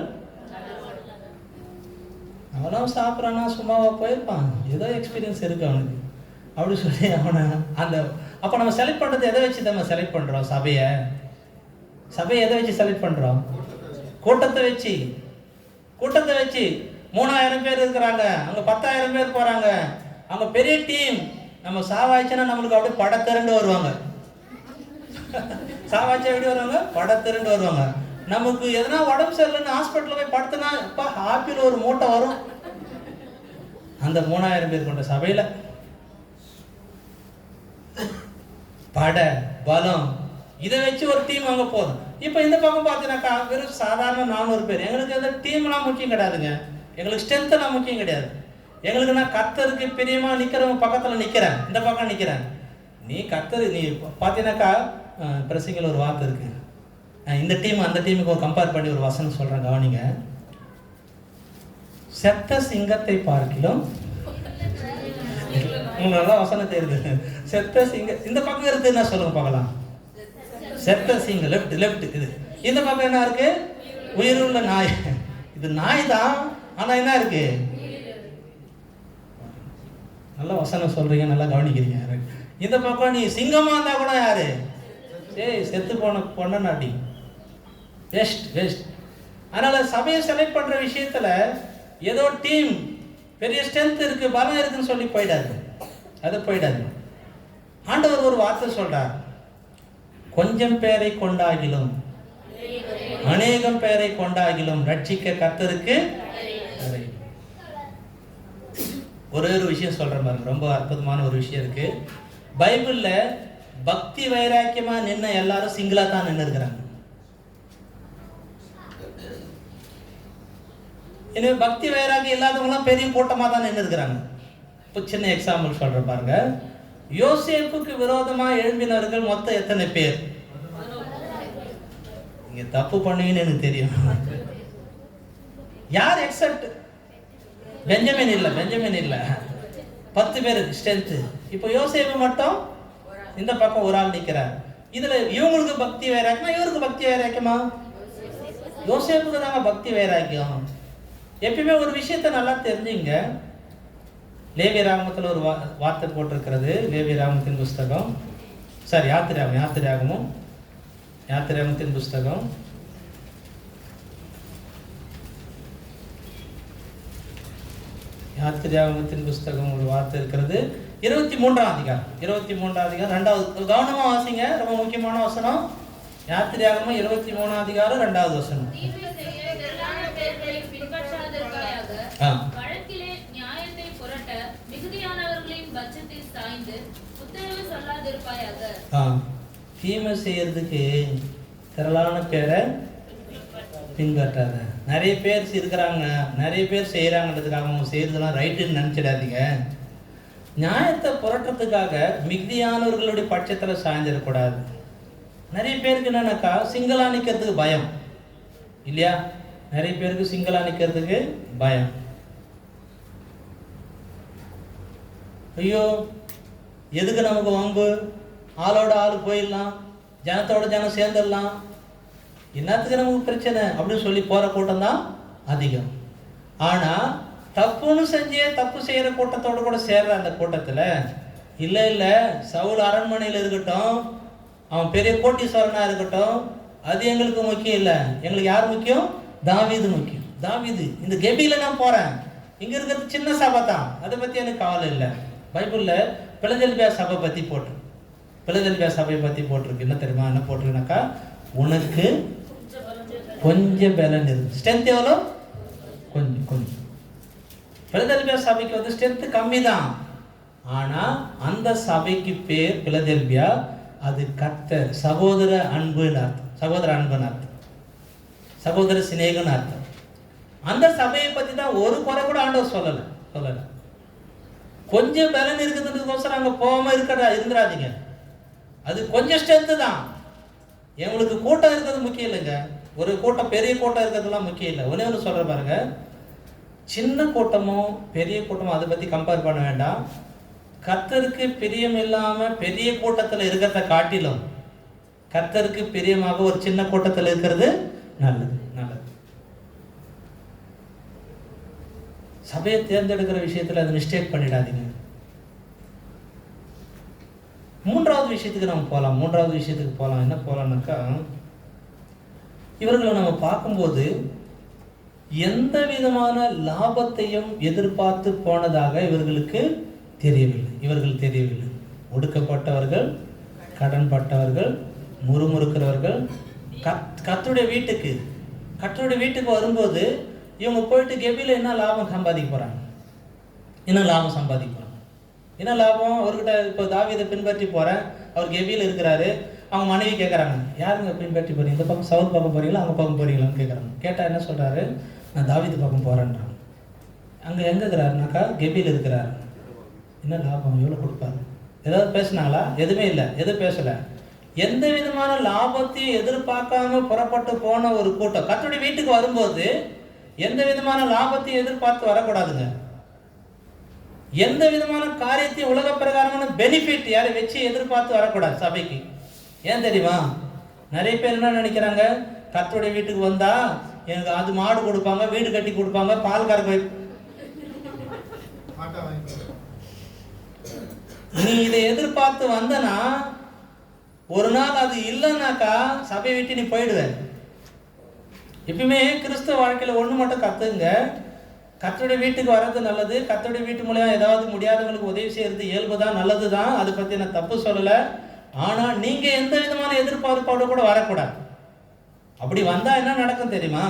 அவனும் சாப்பிட்றான்னா சும்மாவா போயிருப்பான், ஏதோ எக்ஸ்பீரியன்ஸ் இருக்கு அவனுக்கு அப்படி சொல்லி அவனை அப்போ நம்ம செலக்ட் பண்ணுறது எதை வச்சு நம்ம செலக்ட் பண்ணுறோம்? சபையை எதை வச்சு செலக்ட் பண்ணுறோம்? கூட்டத்தை வச்சு 3000 பேர் இருக்கிறாங்க, அங்கே 10,000 பேர் போகிறாங்க, அங்கே பெரிய டீம். நம்ம சாவாய்ச்சுன்னா நம்மளுக்கு அப்படியே படத்திரண்டு வருவாங்க. சாவாய்ச்சா எப்படி வருவாங்க? படத்திரண்டு வருவாங்க. நமக்கு எதனா உடம்பு சரியில்லைன்னு ஹாஸ்பிட்டலில் போய் படுத்துனா இப்போ ஆப்பிள் ஒரு மூட்டை வரும். அந்த 3000 பேர் கொண்ட சபையில் பட பலம் இதை வச்சு ஒரு டீம் அங்கே போதும். இப்போ இந்த பக்கம் பார்த்தீங்கன்னாக்கா வெறும் சாதாரண 400 பேர். எங்களுக்கு எந்த டீம்லாம் முக்கியம் கிடையாதுங்க, எங்களுக்கு ஸ்ட்ரென்த்தெல்லாம் முக்கியம் கிடையாது. எங்களுக்கு நான் கர்த்தருக்கு பிரியமா நிற்கிறவங்க பக்கத்தில் நிற்கிறேன், இந்த பக்கம் நிற்கிறேன். நீ கர்த்தர் நீ பார்த்தீங்கன்னாக்கா பிரசங்கில் ஒரு வார்த்தை இருக்கு, இந்த டீம் அந்த டீமுக்கு ஒரு கம்பேர் பண்ணி ஒரு வசனம் சொல்கிறேன், கவனிங்க. செத்த சிங்கத்தை பார்க்கிலும் உங்களுக்கு நல்லா வசனம் தெரியுது. செத்த சிங்கம் இந்த பக்கம் இருக்கு, என்ன சொல்லுங்க பார்க்கலாம்? செத்த சிங்கம் லெஃப்ட் இது. இந்த பக்கம் என்ன இருக்கு? உயிருள்ள நாய். இது நாய் தான், ஆனா என்ன இருக்கு? நல்லா வசனம் சொல்றீங்க, நல்லா கவனிக்கிறீங்க. இந்த பக்கம் நீ சிங்கமா இருந்தா கூட யாரு? செத்து போன பொண்ண நாட்டி வேஸ்ட். அதனால சபையை செலக்ட் பண்ற விஷயத்துல ஏதோ டீம் பெரிய ஸ்ட்ரென்த் இருக்கு, பலம் இருக்குன்னு சொல்லி போயிடாது. ஆண்டவர் ஒரு வார்த்தை சொல்றார், கொஞ்சம் பேரை கொண்டாகிலும் அநேகம் பேரை கொண்டாகிலும் ரட்சிக்க கர்த்தருக்கு. ஒரே ஒரு விஷயம் சொல்ற பாருங்க, ரொம்ப அற்புதமான ஒரு விஷயம் இருக்கு. பைபிள்ல பக்தி வைராக்கியமா நின்ன எல்லாரும் சிங்கிளா தான் நின்று இருக்கிறாங்க. எனவே பக்தி வைராக்கியம் இல்லாதவங்களாம் பெரிய கூட்டமா தான் நின்று இருக்கிறாங்க. இப்போ சின்ன எக்ஸாம்பிள் சொல்ற பாருங்க, யோசேப்புக்கு விரோதமா எழும்பினவர்கள் மொத்தம் எத்தனை பேர்? நீங்க தப்பு பண்ணுவீங்கன்னு எனக்கு தெரியும். யார் எக்ஸப்ட் பெஞ்சமின் இல்ல 10 பேர் ஸ்ட்ரென்த். இப்போ யோசேப்பு மட்டும் இந்த பக்கம் ஒரு ஆள் நிற்கிறார். இதுல இவங்களுக்கு பக்தி வைராக்கியமா, இவருக்கு பக்தி வைராக்கியமா? யோசேப்புக்கு தாங்க பக்தி வைராக்கியம். எப்பயுமே ஒரு விஷயத்த நல்லா தெரிஞ்சுங்க. லேவிய ராகமத்தில் ஒரு வார்த்தை போட்டிருக்கிறது. லேவிய ராகமத்தின் புஸ்தகம், சாரி யாத்திராகமத்தின் புஸ்தகம் ஒரு வார்த்தை இருக்கிறது. 23ஆம் அதிகாரம் 2வது கவனமா வாசிங்க, ரொம்ப முக்கியமான வசனம். யாத்திராகமம் 23ஆம் அதிகாரம் 2வது வசனம். வழக்கிலே நியாயத்தை புரட்ட மிகுதியானவர்களின் பட்சத்தில் சாய்ந்து உத்தரவு சொல்லாதிருப்பாயாக. தீமை செய்யறதுக்கு திரளான பேரை பின்பற்றாத. நிறைய பேர் இருக்கிறாங்க, நிறைய பேர் செய்யறாங்கன்றதுக்காக அவங்க செய்யறதெல்லாம் ரைட்டுன்னு நினைச்சிடாதீங்க. நியாயத்தை புரட்டுறதுக்காக மிகுதியானவர்களுடைய பட்சத்தில் சாய்ந்திடக்கூடாது. நிறைய பேருக்கு என்னன்னாக்கா சிங்களா நிற்கிறதுக்கு பயம் இல்லையா? நிறைய பேருக்கு சிங்களா நிற்கிறதுக்கு பயம். ஐயோ எதுக்கு நமக்கு வம்பு, ஆளோட ஆள் போயிடலாம், ஜனத்தோட ஜனம் சேர்ந்துடலாம், என்னத்துக்கு நமக்கு பிரச்சனை அப்படின்னு சொல்லி போகிற கூட்டம் தான் அதிகம். ஆனால் தப்புன்னு செஞ்சே தப்பு செய்கிற கூட்டத்தோடு கூட சேர்ற அந்த கூட்டத்தில் இல்லை சவுல் அரண்மனையில் இருக்கட்டும், அவன் பெரிய கோட்டீஸ்வரனாக இருக்கட்டும், அது எங்களுக்கு முக்கியம் இல்லை. எங்களுக்கு யார் முக்கியம்? தாவீது முக்கியம். தாவீது இந்த கெபியில் நான் போகிறேன், இங்கே இருக்கிறது சின்ன சபை தான், அதை பற்றி எனக்கு கவலை இல்லை. பைபிளில் பிலதெல்பியா சபை பற்றி போட்டிருக்கு. பிலதெல்பியா சபையை பற்றி போட்டிருக்கு. என்ன தெரியுமா? என்ன போட்டிருக்குனாக்கா, உனக்கு கொஞ்சம் பலன் இருக்கு. ஸ்ட்ரென்த் எவ்வளோ? கொஞ்சம். பிலதெல்பியா சபைக்கு வந்து ஸ்ட்ரென்த் கம்மி தான். ஆனால் அந்த சபைக்கு பேர் பிலதெல்பியா. அது கர்த்தர் சகோதர அன்புன்னு அர்த்தம். சகோதர அன்புன்னு அர்த்தம், சகோதர சிநேகன்னு அர்த்தம். அந்த சபையை பற்றி தான் ஒரு குறை கூட ஆண்டவர் சொல்லலை. கொஞ்சம் பலன் இருக்குதுன்றதுக்கோசரம் அங்கே போகாமல் இருந்துடாதீங்க. அது கொஞ்சம் ஸ்ட்ரென்த்து தான். எங்களுக்கு கூட்டம் இருக்கிறது முக்கியம் இல்லைங்க. ஒரு கூட்டம் பெரிய கூட்டம் இருக்கிறதுலாம் முக்கியம் இல்லை. ஒன்று சொல்கிற பாருங்க, சின்ன கூட்டமோ பெரிய கூட்டமோ அதை பற்றி கம்பேர் பண்ண வேண்டாம். கர்த்தருக்கு பிரியம் இல்லாமல் பெரிய கூட்டத்தில் இருக்கிறத காட்டிலும் கர்த்தருக்கு பிரியமாக ஒரு சின்ன கூட்டத்தில் இருக்கிறது நல்லது. சபையை தேர்ந்தெடுக்கிற விஷயத்தில் அது மிஸ்டேக் பண்ணிடாதீங்க. மூன்றாவது விஷயத்துக்கு நம்ம போகலாம். என்ன போகலாம்னாக்கா, இவர்களை நம்ம பார்க்கும்போது எந்த விதமான லாபத்தையும் எதிர்பார்த்து போனதாக இவர்களுக்கு தெரியவில்லை. ஒடுக்கப்பட்டவர்கள், கடன்பட்டவர்கள், முறுமுறுக்கிறவர்கள். கர்த்தருடைய வீட்டுக்கு வரும்போது இவங்க போயிட்டு கெபியில் என்ன லாபம் சம்பாதிக்க போகிறாங்க? என்ன லாபம்? அவர்கிட்ட இப்போ தாவீதை பின்பற்றி போகிறேன், அவர் கெபியில் இருக்கிறாரு. அவங்க மனைவி கேட்குறாங்க, யாருங்க பின்பற்றி போகிறீங்க? இந்த பக்கம் சவுல் பக்கம் போகிறீங்களா, அவங்க பக்கம் போகிறீங்களான்னு கேட்குறாங்க. கேட்டால் என்ன சொல்கிறாரு? நான் தாவீது பக்கம் போகிறேன்றாங்க. அங்கே எங்கே இருக்கிறாருனாக்கா கெபியில் இருக்கிறாரு. என்ன லாபம்? எவ்வளோ கொடுப்பாரு? ஏதாவது பேசுனாங்களா? எதுவுமே இல்லை. எதுவும் பேசலை. எந்த விதமான லாபத்தையும் எதிர்பார்க்காம புறப்பட்டு போன ஒரு கூட்டம் கர்த்தருடைய வீட்டுக்கு வரும்போது எந்த விதமான லாபத்தையும் எதிர்பார்த்து வரக்கூடாதுங்க. எந்த விதமான காரியத்தையும் உலக பிரகாரமான பெனிஃபிட் யாரை வச்சு எதிர்பார்த்து வரக்கூடாது சபைக்கு. ஏன் தெரியுமா? நிறைய பேர் என்ன நினைக்கிறாங்க, கர்த்தருடைய வீட்டுக்கு வந்தா எனக்கு அது மாடு கொடுப்பாங்க, வீடு கட்டி கொடுப்பாங்க, பால் கறக்க. நீ இதை எதிர்பார்த்து வந்தனா ஒரு நாள் அது இல்லைன்னாக்கா சபையை விட்டு நீ போயிடுவேன். எப்பயுமே கிறிஸ்தவ வாழ்க்கையில் ஒன்று மட்டும் கற்றுங்க, கர்த்தருடைய வீட்டுக்கு வர்றது நல்லது. கர்த்தருடைய வீட்டு மூலியம் ஏதாவது முடியாதவங்களுக்கு உதவி செய்கிறது இயல்பு தான், நல்லது தான். அதை பற்றி நான் தப்பு சொல்லலை. ஆனால் நீங்கள் எந்த விதமான எதிர்பார்ப்போடு கூட வரக்கூடாது. அப்படி வந்தால் என்ன நடக்கும் தெரியுமா?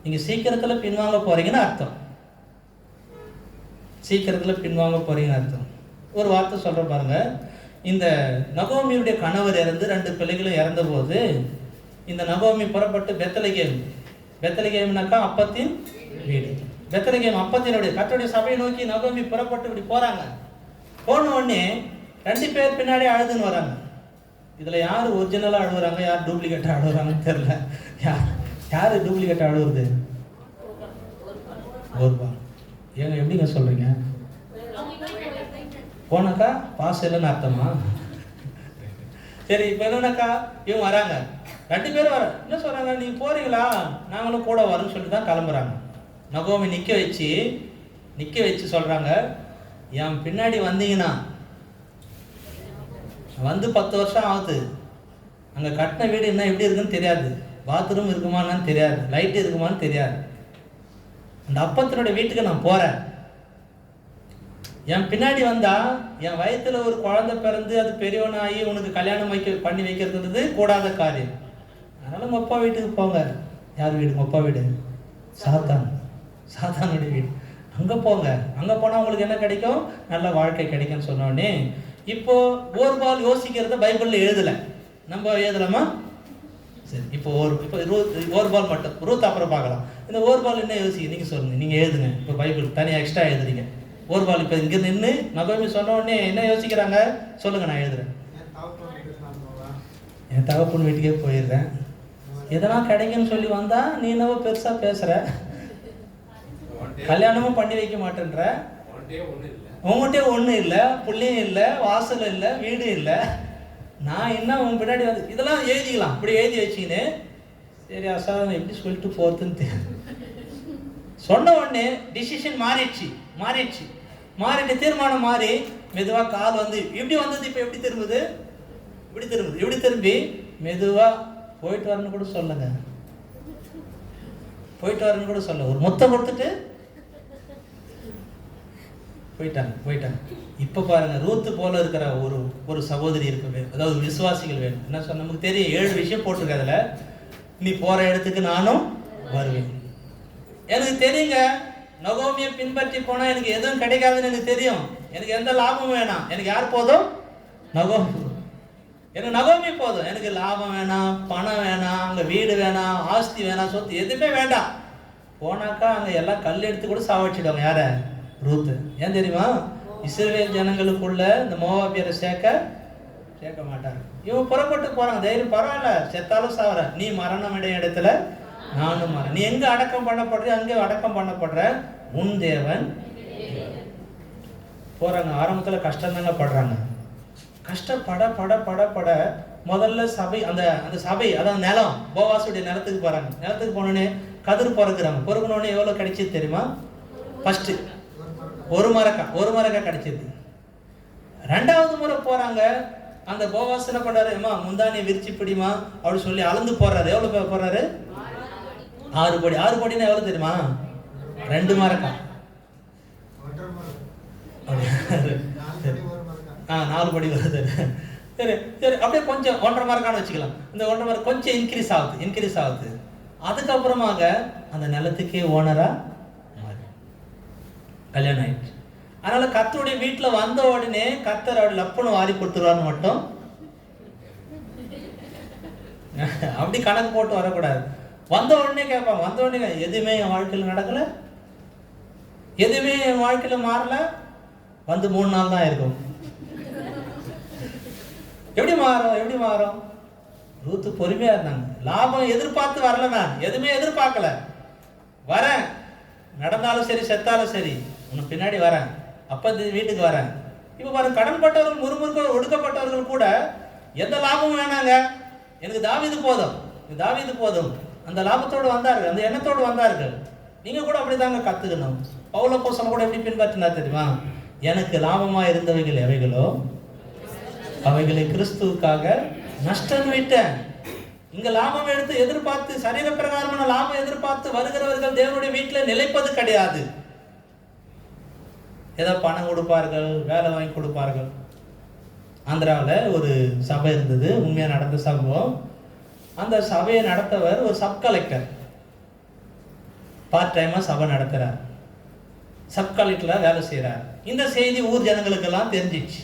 நீங்கள் சீக்கிரத்தில் பின்வாங்க போகிறீங்கன்னு அர்த்தம். ஒரு வார்த்தை சொல்கிற பாருங்க. இந்த நகோமியுடைய கணவர் இறந்து 2 பிள்ளைகளும் இறந்த போது இந்த நகோமி புறப்பட்டு பெத்லகேம்னாக்கா அப்பத்தின் வீடு. பெத்லகேம் அப்பத்தினுடைய கர்த்தருடைய சபையை நோக்கி நகோமி புறப்பட்டு இப்படி போறாங்க. போன உடனே 2 பேர் பின்னாடி அழுதுன்னு வராங்க. இதுல யாரு ஒரிஜினலா அழுகுறாங்க, யார் டூப்ளிகேட்டா அழுகுறாங்கன்னு தெரியல. யாரு டூப்ளிகேட்டா அழுகுறது? ஒருபால். ஏங்க எப்படிங்க சொல்றீங்க? போனாக்கா பாஸ் இல்லைன்னு அர்த்தமா? சரி, இப்போ என்னன்னாக்கா இவங்க வராங்க, 2 பேரும் வர என்ன சொல்றாங்க, நீங்க போறீங்களா, நாங்களும் கூட வரோம்னு சொல்லிட்டு தான் கிளம்புறாங்க. நகோமி நிக்க வச்சு சொல்றாங்க, என் பின்னாடி வந்தீங்கன்னா வந்து 10 வருஷம் ஆகுது, அங்கே கட்டின வீடு என்ன எப்படி இருக்குன்னு தெரியாது, பாத்ரூம் இருக்குமான்னு தெரியாது, லைட் இருக்குமான்னு தெரியாது. அந்த அப்பத்தினுடைய வீட்டுக்கு நான் போறேன். என் பின்னாடி வந்தா என் வயத்துல ஒரு குழந்தை பிறந்து அது பெரியவனாகி உனக்கு கல்யாணம் பண்ணி வைக்கிறதுன்றது கூடாத காரியம். அதனால உங்க அப்பா வீட்டுக்கு போங்க. யார் வீடு? உங்க அப்பா வீடு. சாத்தானுடைய வீடு. அங்க போங்க. அங்க போனா உங்களுக்கு என்ன கிடைக்கும்? நல்ல வாழ்க்கை கிடைக்கும்னு சொன்னோடனே இப்போ ஓர்பால் யோசிக்கிறத பைபிள்ல எழுதல, நம்ம எழுதலாமா? சரி, இப்போ ஓர்பால் மட்டும், ரூத் அப்புறம் பார்க்கலாம். இந்த ஓர்பால் என்ன யோசிக்க நீங்க சொல்லுங்க, நீங்க எழுதுங்க. இப்போ பைபிள் தனியாக எக்ஸ்ட்ரா எழுதுறீங்க. ஒருபால். இப்போ இங்கே நின்று நகோமி சொன்ன உடனே என்ன யோசிக்கிறாங்க சொல்லுங்க, நான் எழுதுறேன். என் தகப்பன் வீட்டுக்கே போயிடுறேன், எதெல்லாம் கிடைக்குன்னு சொல்லி வந்தா நீ என்னவோ பெருசா பேசுற, கல்யாணமும் பண்ணி வைக்க மாட்டேன்ற, உங்கள்கிட்டே ஒன்றும் இல்லை, புள்ளையும் இல்லை, வாசல் இல்லை, வீடு இல்லை, நான் என்ன உன் பின்னாடி வந்து இதெல்லாம் எழுதிக்கலாம். இப்படி எழுதி வச்சிக்கின்னு சரி அசாதம் எப்படி சொல்லிட்டு போகிறதுன்னு சொன்ன உடனே டிசிஷன் மாறிட்டு தீர்மானம் மாறி மெதுவாக கால் வந்து இப்படி வந்தது. இப்போ எப்படி திரும்புது, இப்படி திரும்பி மெதுவாக போயிட்டு வரணும்னு கூட சொல்லுங்க, ஒரு முத்தம் கொடுத்துட்டு போயிட்டாங்க. இப்போ பாருங்க, ரூத்து போல இருக்கிற ஒரு சகோதரி இருக்க வேணும், அதாவது விசுவாசிகள் வேணும். என்ன சொன்ன, நமக்கு தெரியும் 7 விஷயம் போட்டிருக்க, அதில் நீ போற இடத்துக்கு நானும் வருவேன். எனக்கு தெரியுங்க, நகோமியை பின்பற்றி போனா எனக்கு எதுவும் கிடைக்காதுன்னு எனக்கு தெரியும். எனக்கு எந்த லாபமும் வேணாம், எனக்கு யார் போதும், எனக்கு நகோமி போதும். எனக்கு லாபம் வேணாம், பணம் வேணாம், அங்கே வீடு வேணாம், ஆஸ்தி வேணாம், சொத்து எதுவுமே வேண்டாம். போனாக்கா அங்கே எல்லாம் கல் எடுத்து கூட சாவடிச்சிடுவாங்க. யார? ரூத்து. ஏன் தெரியுமா? இஸ்ரவேல் ஜனங்களுக்குள்ள இந்த மோவாபியரை சேர்க்க மாட்டாங்க. இவன் புறப்பட்டு போறாங்க, தைரியம், பரவாயில்ல, செத்தாலும் சாவற, நீ மரணம் அடைய இடத்துல நானும் நீ எங்க அடக்கம் பண்ணப்படுற அங்கே அடக்கம் பண்ணப்படுற, உன் தேவன். போறாங்க. ஆரம்பத்துல கஷ்டம் தாங்க படுறாங்க. கஷ்டப்பட முதல்ல சபை, அந்த சபை, அதான் நிலம், போவாசுடைய நிலத்துக்கு போறாங்க. நிலத்துக்கு போனோடனே கதிர் பொறுக்கணுன்னே எவ்வளவு கிடைச்சது தெரியுமா? ஃபர்ஸ்ட் ஒரு மரக்கா கிடைச்சது. 2வது முறை போறாங்க, அந்த போவாஸ் என்ன பண்றாரு, முந்தானியை விரிச்சு பிடிமா அப்படி சொல்லி அளந்து போடுறாரு. எவ்வளவு போடுறாரு? 6 படி. 6 படினா எவ்வளவு தெரியுமா? 2 மரக்கா. 4 படி வருது. சரி, அப்படியே கொஞ்சம் 1.5 மரக்கான்னு வச்சுக்கலாம். இந்த 1.5 மரம் கொஞ்சம் இன்க்ரீஸ் ஆகுது. அதுக்கப்புறமாக அந்த நிலத்துக்கே ஓனரா கல்யாணம் ஆயிடுச்சு. அதனால கர்த்தருடைய வீட்டுல வந்த உடனே கர்த்தர் அவள் லப்புன்னு வாரி கொடுத்துருவார்னு மட்டும் அப்படி கணக்கு போட்டு வரக்கூடாது. வந்த உடனே கேட்பாங்க, வந்த உடனே எதுவுமே என் வாழ்க்கையில் நடக்கல, எதுவுமே என் வாழ்க்கையில மாறல, வந்து 3 நாள் தான் இருக்கும். எப்படி மாறும்? ரூத்து பொறுமையா இருந்தாங்க. லாபம் எதிர்பார்த்து வரல, நான் எதுவுமே எதிர்பார்க்கல, வரேன், நடந்தாலும் சரி செத்தாலும் சரி உனக்கு பின்னாடி வரேன், அப்ப வீட்டுக்கு வரேன். இப்ப பாருங்க, கடன்பட்டவர்கள், முறுமுறுக்க ஒடுக்கப்பட்டவர்கள் கூட எந்த லாபமும் வேணாங்க, எனக்கு தாவீது போதும், அந்த லாபத்தோடு வந்தார்கள், அந்த எண்ணத்தோடு வந்தார்கள். நீங்க கூட அப்படிதாங்க கத்துக்கணும். பவுல் அப்போஸ்தலன் கூட எப்படி பின்பற்றினா தெரியுமா? எனக்கு லாபமா இருந்தவைகள் எவைகளோ அவைகளை கிறிஸ்துவுக்காக நஷ்டம் விட்டேன். இங்க லாபம் எடுத்து எதிர்பார்த்து, சரீர பிரகாரமான லாபம் எதிர்பார்த்து வருகிறவர்கள் தேவனுடைய வீட்டுல நிலைப்பது கிடையாது. ஏதோ பணம் கொடுப்பார்கள், வேலை வாங்கி கொடுப்பார்கள். ஆந்திராவில் ஒரு சபை இருந்தது, உண்மையா நடந்த சம்பவம். அந்த சபையை நடத்தவர் ஒரு சப் கலெக்டர், பார்ட் டைமா சபை நடத்துறார், சப் கலெக்டரா வேலை செய்யறார். இந்த செய்தி ஊர் ஜனங்களுக்கெல்லாம் தெரிஞ்சிச்சு.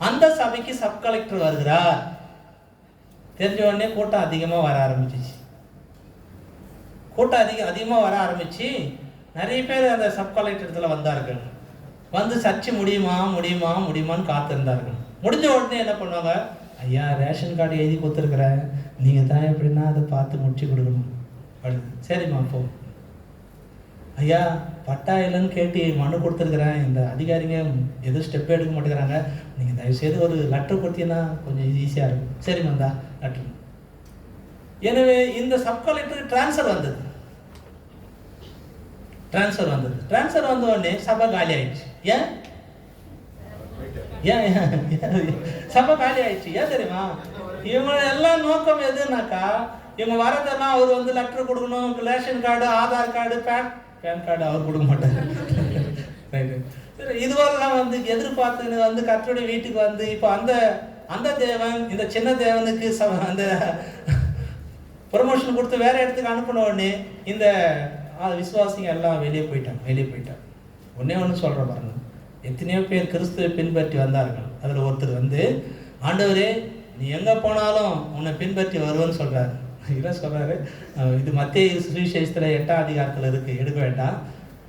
அந்த சபைக்கு சப் கலெக்டர் வருகிறார். தெரிஞ்ச உடனே கூட்டம் அதிகமாக வர ஆரம்பிச்சிச்சு. அதிகமாக வர ஆரம்பிச்சு நிறைய பேர் அந்த சப் கலெக்டரத்தில் வந்தார்கள். வந்து சர்ச்சை முடியுமான்னு காத்திருந்தார்கள். முடிஞ்ச உடனே என்ன பண்ணுவாங்க, ஐயா ரேஷன் கார்டு எழுதி கொடுத்துருக்குறேன், நீங்கள் தான் எப்படின்னா அதை பார்த்து முடிச்சு கொடுக்கணும். சரிம்மா போ. ஐயா பட்டா இல்லைன்னு கேட்டு மனு கொடுத்துருக்குறேன், இந்த அதிகாரிங்க எதுவும் ஸ்டெப் எடுக்க மாட்டேங்கிறாங்க, நீங்கள் தயவுசெய்து ஒரு லெட்டர் கொடுத்தீங்கன்னா கொஞ்சம் ஈஸியாக இருக்கும். சரிம்மா இந்தா லெட்டர். எனவே இந்த சப் கலெக்டருக்கு டிரான்ஸ்ஃபர் வந்தது. டிரான்ஸ்ஃபர் வந்த உடனே சபை காலி ஆயிடுச்சு. ஏன் சபை காலி ஆயிடுச்சு? ஏன் தெரியுமா? இவங்க எல்லாம் நோக்கம் எதுனாக்கா, இவங்க வரதெல்லாம் அவர் வந்து லெட்டர் கொடுக்கணும், ration card, Aadhaar card, PAN card அவர் கொடுக்க மாட்டாங்க. இதுவெல்லாம் வந்து எதிர்பார்த்து வந்து கர்த்தருடைய வீட்டுக்கு வந்து இப்போ அந்த தேவன் இந்த சின்ன தேவனுக்கு அந்த ப்ரொமோஷன் கொடுத்து வேற இடத்துக்கு அனுப்பின உடனே இந்த விசுவாசிங்க எல்லாம் வெளியே போயிட்டாங்க. ஒன்று சொல்ற பாருங்க, எத்தனையோ பேர் கிறிஸ்துவை பின்பற்றி வந்தார்கள். அதில் ஒருத்தர் வந்து, ஆண்டவரே நீ எங்கே போனாலும் உன்னை பின்பற்றி வருவேன்னு சொல்றாரு. என்ன சொல்றாரு? இது மத்திய சுவிசேஷத்தில் 8ஆம் அதிகாரத்தில் இருக்கு, எடுக்க வேண்டாம்.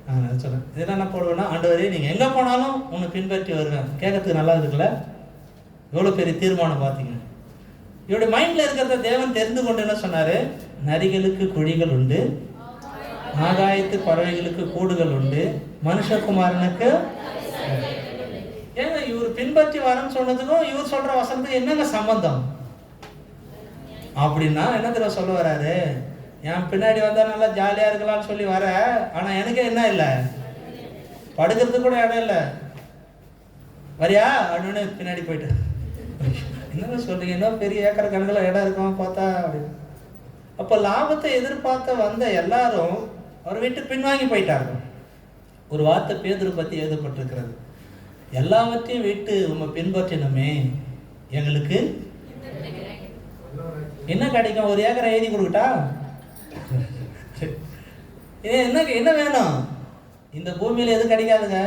நான் சொல்கிறேன், இதெல்லாம் என்ன போடுவேன்னா, ஆண்டவரே நீங்கள் எங்கே போனாலும் உன்னை பின்பற்றி வருவேன். கேட்கறதுக்கு நல்லா இருக்குல்ல? எவ்வளோ பெரிய தீர்மானம் பார்த்தீங்க. இவருடைய மைண்டில் இருக்கிறத தேவன் தெரிந்து கொண்டு என்ன சொன்னார்? நரிகளுக்கு குழிகள் உண்டு, ஆகாயத்து பறவைகளுக்கு கூடுகள் உண்டு, மனுஷகுமாரனுக்கு. ஏங்க இவர் பின்பற்றி வரன்னு சொன்னதுக்கும் இவர் சொல்ற வசனத்துக்கு என்னங்க சம்பந்தம்? அப்படின்னா என்ன தெரியும் சொல்ல வராரு? என் பின்னாடி வந்தா நல்லா ஜாலியா இருக்கலாம்னு சொல்லி வர, ஆனா எனக்கு என்ன இல்லை, படுக்கிறதுக்கு கூட இடம் இல்லை. வரியா அப்படின்னு பின்னாடி போயிட்டு என்ன சொல்றீங்க, இன்னும் பெரிய ஏக்கர் கணக்கில் இடம் இருக்கும் பார்த்தா அப்படின்னு. அப்போ லாபத்தை எதிர்பார்த்த வந்த எல்லாரும் அவர் வீட்டு பின்வாங்கி போயிட்டார்கள். ஒரு வார்த்தை பேதுரு பற்றி எழுதப்பட்டிருக்கிறது, எல்லாவற்றையும் விட்டு உங்க பின்பற்றினோமே எங்களுக்கு என்ன கிடைக்கும்? ஒரு ஏக்கரை எழுதி கொடுக்கட்டா? என்ன வேணும்? இந்த பூமியில எது கிடைக்காதுங்க,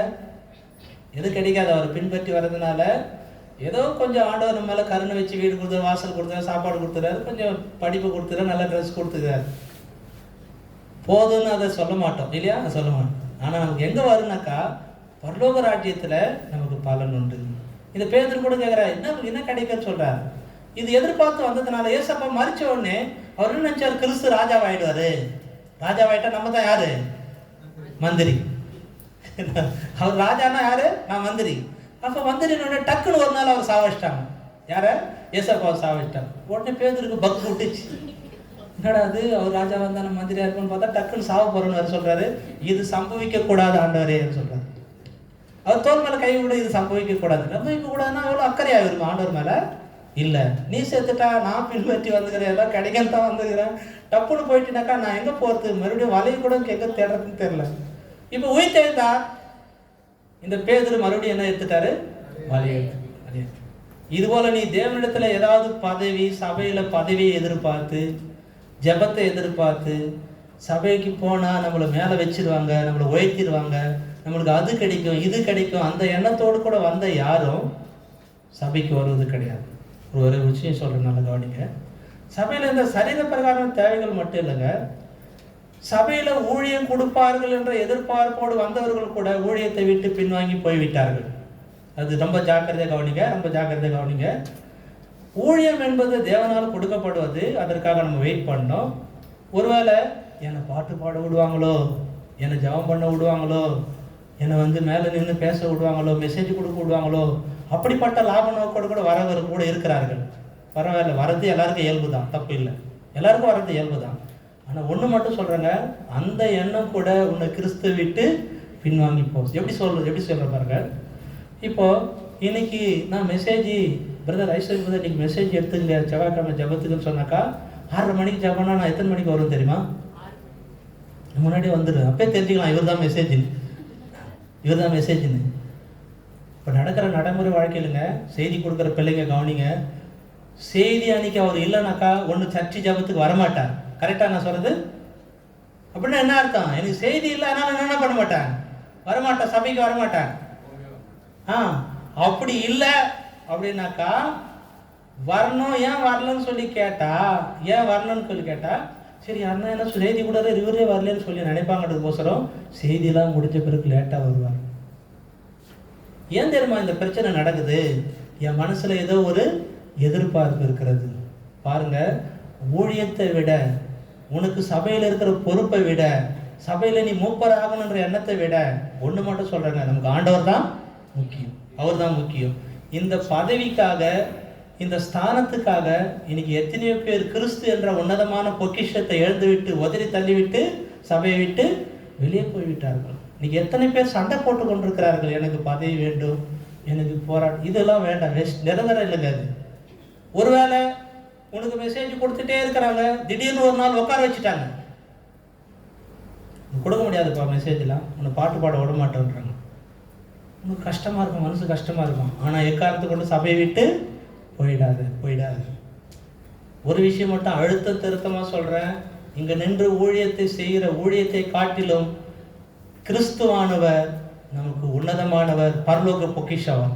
எது கிடைக்காது. அவர் பின்பற்றி வர்றதுனால ஏதோ கொஞ்சம் ஆண்டவர் நம்ம மேலே கருணை வச்சு வீடு கொடுத்தாரு, வாசல் கொடுத்தாரு, சாப்பாடு கொடுத்துறாரு, கொஞ்சம் படிப்பு கொடுத்துறாரு, நல்ல ட்ரெஸ் கொடுத்துக்கிறாரு. போதும்னு அதை சொல்ல மாட்டோம் இல்லையா? அதை சொல்ல மாட்டோம். ஆனால் நமக்கு எங்கே வரும்னாக்கா பரலோக ராஜ்யத்தில் நமக்கு பலன் உண்டு. இந்த பேதுரு கூட கேட்குறாரு, என்ன கிடைக்குன்னு சொல்கிறார். இது எதிர்பார்த்து வந்ததுனால ஏசப்பா மறிச்ச உடனே அவர் என்ன நினைச்சார்? கிறிஸ்து ராஜாவாயிடுவாரு. ராஜாவாயிட்டா நம்ம தான் யாரு? மந்திரி. அவர் ராஜானா யாரு? நான் மந்திரி. அப்போ மந்திரினோட டக்குன்னு ஒரு நாள் அவர் சாவச்சிட்டாங்க. யார? ஏசப்பாவை சாவச்சிட்டாங்க. உடனே பேதுருக்கு பக்கு விட்டுச்சு. என்னடா அது, அவர் ராஜா வந்தா நம்ம மந்திரியா இருக்குன்னு பார்த்தா டக்குன்னு சாவ போறோன்னு வேறு சொல்றாரு. இது சம்பவிக்க கூடாது ஆண்டவரே சொல்றாரு. அவர் தோல் மேல கை விட, இது சம்பவிக்க கூடாது. சம்பவிக்க கூடாதுன்னா எவ்வளவு அக்கறையா இருக்கும் ஆண்டவர் மேல. இல்ல, நீ செத்துட்டா நான் பின்பற்றி வந்துக்கிறேன், எல்லாம் கிடைக்கன்னு தான் வந்துக்கிறேன். டப்புன்னு போயிட்டுனாக்கா நான் எங்க போறது? மறுபடியும் வலையை கூட எங்க தேடுறதுன்னு தெரியல. இப்ப உயிர்த்தெழுந்தா இந்த பேதுரு மறுபடியும் என்ன எடுத்துட்டாரு? வலையை. இது போல நீ தேவனிடத்துல ஏதாவது பதவி, சபையில பதவியை எதிர்பார்த்து, ஜெபத்தை எதிர்பார்த்து, சபைக்கு போனா நம்மளை மேல வச்சிருவாங்க, நம்மளை உயர்த்திடுவாங்க, நம்மளுக்கு அது கிடைக்கும் இது கிடைக்கும், அந்த எண்ணத்தோடு கூட வந்த யாரும் சபைக்கு வருவது கிடையாது. ஒரு விஷயம் சொல்றேன், நல்ல கவனிங்க. சபையில இந்த சரீர பிரகாரம் தேவைகள் மட்டும் இல்லைங்க, சபையில ஊழியம் கொடுப்பார்கள் என்ற எதிர்பார்ப்போடு வந்தவர்கள் கூட ஊழியத்தை விட்டு பின்வாங்கி போய்விட்டார்கள். அது ரொம்ப ஜாக்கிரதையாக கவனிங்க, ரொம்ப ஜாக்கிரதையாக கவனிங்க. ஊழியம் என்பது தேவனால் கொடுக்கப்படுவது, அதற்காக நம்ம வெயிட் பண்ணோம். ஒருவேளை என்னை பாட்டு பாட விடுவாங்களோ, என்னை ஜெபம் பண்ண விடுவாங்களோ, என்னை மேலே நின்று பேச விடுவாங்களோ, மெசேஜ் கொடுக்க விடுவாங்களோ, அப்படிப்பட்ட லாப நோக்கோடு கூட வரவர் கூட இருக்கிறார்கள். பரவாயில்ல, வரது எல்லாருக்கும் இயல்பு தான், தப்பு இல்லை, எல்லாருக்கும் வரது இயல்பு தான். ஆனால் ஒன்று மட்டும் சொல்கிறேங்க, அந்த எண்ணம் கூட உன்னை கிறிஸ்து விட்டு பின்வாங்கி போகுது. எப்படி சொல்கிற பாருங்க. இப்போது இன்னைக்கு நான் மெசேஜ் பிரதர் ஐஸ்வரி பிரதர் இன்னைக்கு மெசேஜ் எடுத்துங்க செவ்வாய்க்கிழமை ஜபத்துக்குன்னு சொன்னாக்கா 6:30 மணிக்கு ஜபம்னா நான் எத்தனை மணிக்கு வரும் தெரியுமா? முன்னாடி வந்துடும். அப்பயே தெரிஞ்சுக்கலாம் இவர் தான் மெசேஜ்னு. இப்போ நடக்கிற நடைமுறை வாழ்க்கையிலுங்க செய்தி கொடுக்குற பிள்ளைங்க கவனிங்க, செய்தி அன்னைக்கு அவர் இல்லைனாக்கா ஒன்று சர்ச்சை ஜபத்துக்கு வரமாட்டார். கரெக்டாக நான் சொல்கிறது? அப்படின்னா என்ன அர்த்தம்? எனக்கு செய்தி இல்லை, அதனால என்ன பண்ண மாட்டேன், வரமாட்டேன், சபைக்கு வரமாட்டேன். அப்படி இல்லை அப்படின்னாக்கா வரணும். ஏன் வரலன்னு சொல்லி கேட்டா, சரி யாருன்னா என்ன செய்தி கூட இவரே வரலன்னு சொல்லி நினைப்பாங்கிறதுக்கோசரம் செய்தியெல்லாம் முடிஞ்ச பிறகு லேட்டாக வருவார். ஏன் தெரியுமா இந்த பிரச்சனை நடக்குது? என் மனசுல ஏதோ ஒரு எதிர்பார்ப்பு இருக்கிறது. பாருங்க, ஊழியத்தை விட, உனக்கு சபையில் இருக்கிற பொறுப்பை விட, சபையில நீ மூப்பர் ஆகணுன்ற எண்ணத்தை விட ஒன்று மட்டும் சொல்றேங்க, நமக்கு ஆண்டவர் தான் முக்கியம், அவர் தான் முக்கியம். இந்த பதவிக்காக, இந்த ஸ்தானத்துக்காக இன்னைக்கு எத்தனையோ பேர் கிறிஸ்து என்ற உன்னதமான பொக்கிஷத்தை எழுந்துவிட்டு உதறி தள்ளிவிட்டு சபையை விட்டு வெளியே போய்விட்டார்கள். இன்னைக்கு எத்தனை பேர் சண்டை போட்டு கொண்டிருக்கிறார்கள், எனக்கு பதவி வேண்டும், எனக்கு போராட்டம், இதெல்லாம் வேண்டாம், நிரந்தரம் இல்லைங்க அது. ஒருவேளை உனக்கு மெசேஜ் கொடுத்துட்டே இருக்கிறாங்க, திடீர்னு ஒரு நாள் உட்கார வச்சுட்டாங்க, கொடுக்க முடியாதுப்பா மெசேஜ்லாம், உன்னை பாட்டு பாட விட மாட்டேன்றாங்க. உனக்கு கஷ்டமாக இருக்கும், மனசு கஷ்டமாக இருக்கும். ஆனால் எக்காரணத்தை கொண்டு சபையை விட்டு போயிடாது. ஒரு விஷயம் மட்டும் அழுத்த திருத்தமாக சொல்கிறேன், இங்கே நின்று ஊழியத்தை செய்கிற ஊழியத்தை காட்டிலும் கிறிஸ்துவானவர் நமக்கு உன்னதமானவர், பரலோக பொக்கிஷம்.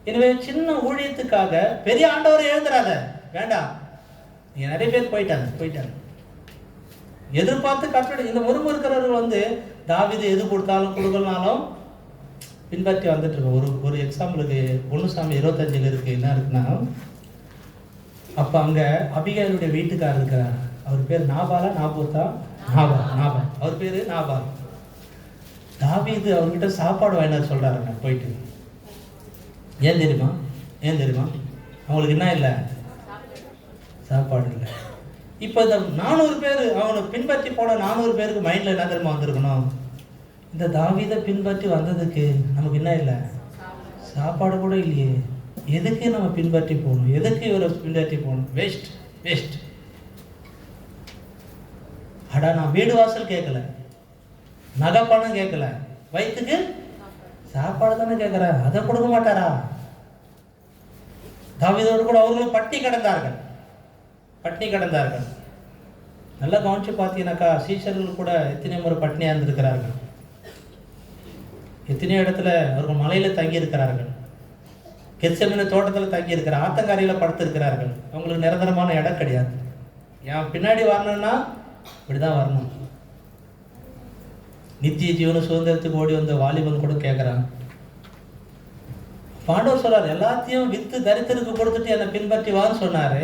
எனவே சின்ன ஊழியத்துக்காக பெரிய ஆண்டவரை எழுந்துறாத, வேண்டாம். நீங்க நிறைய பேர் போயிட்டாங்க. எதிர்பார்த்து கட்டளை. இந்த முறுமுறுக்கிறவர்கள் வந்து தாவீது எது கொடுத்தாலும் கொடுக்கலனாலும் பின்பற்றி வந்துட்டு இருக்கோம். ஒரு எக்ஸாம்பிளுக்கு 1 இருக்கு. என்ன இருக்குன்னா, அப்போ அங்கே அபிகாயிலுடைய வீட்டுக்காரர் இருக்கிறார். அவர் பேர் நாபாலா நாபோத்தா? நாபால். அவர் பேர் நாபால். தாவீது அவர்கிட்ட சாப்பாடு வாங்கினார் சொல்கிறாருங்க போயிட்டு. ஏன் தெரியுமா? அவங்களுக்கு என்ன இல்லை? சாப்பாடு இல்லை. இப்போ இந்த 400 பேர் அவனை பின்பற்றி போன 400 பேருக்கு மைண்டில் என்ன தெரியுமா வந்திருக்கணும்? இந்த தாவீதை பின்பற்றி வந்ததுக்கு நமக்கு என்ன இல்லை? சாப்பாடு கூட இல்லையே. எதுக்கு நம்ம பின்பற்றி போகணும்? எதுக்கு இவரை பின்பற்றி போகணும்? வேஸ்ட். அடா, நான் வீடு வாசல் கேட்கல, நகை பணம் கேட்கல, வயிற்றுக்கு சாப்பாடு தானே கேட்குறேன். அதை கொடுக்க மாட்டாரா? தாவீதோடு கூட அவர்களும் பட்டினி கிடந்தார்கள். நல்லா கவனிச்சு பார்த்தீங்கன்னாக்கா, சீஷர்கள் கூட எத்தனை முறை பட்டினியாக இருந்திருக்கிறார்கள். எத்தனையோ இடத்துல அவர்கள் மலையில் தங்கி இருக்கிறார்கள். கெத்செமனே தோட்டத்தில் தங்கி இருக்கிறார். ஆத்தங்கரையில் படுத்திருக்கிறார்கள். அவங்களுக்கு நிரந்தரமான இடம் கிடையாது. என் பின்னாடி வரணும்னா இப்படிதான் வரணும். நித்திய ஜீவன சுதந்திரத்துக்கு ஓடி வந்த வாலிபன் கூட கேட்குறான். பாண்டவர் சொல்றார், எல்லாத்தையும் வித்து தரித்திற்கு கொடுத்துட்டு என்னை பின்பற்றி வான்னு சொன்னாரு.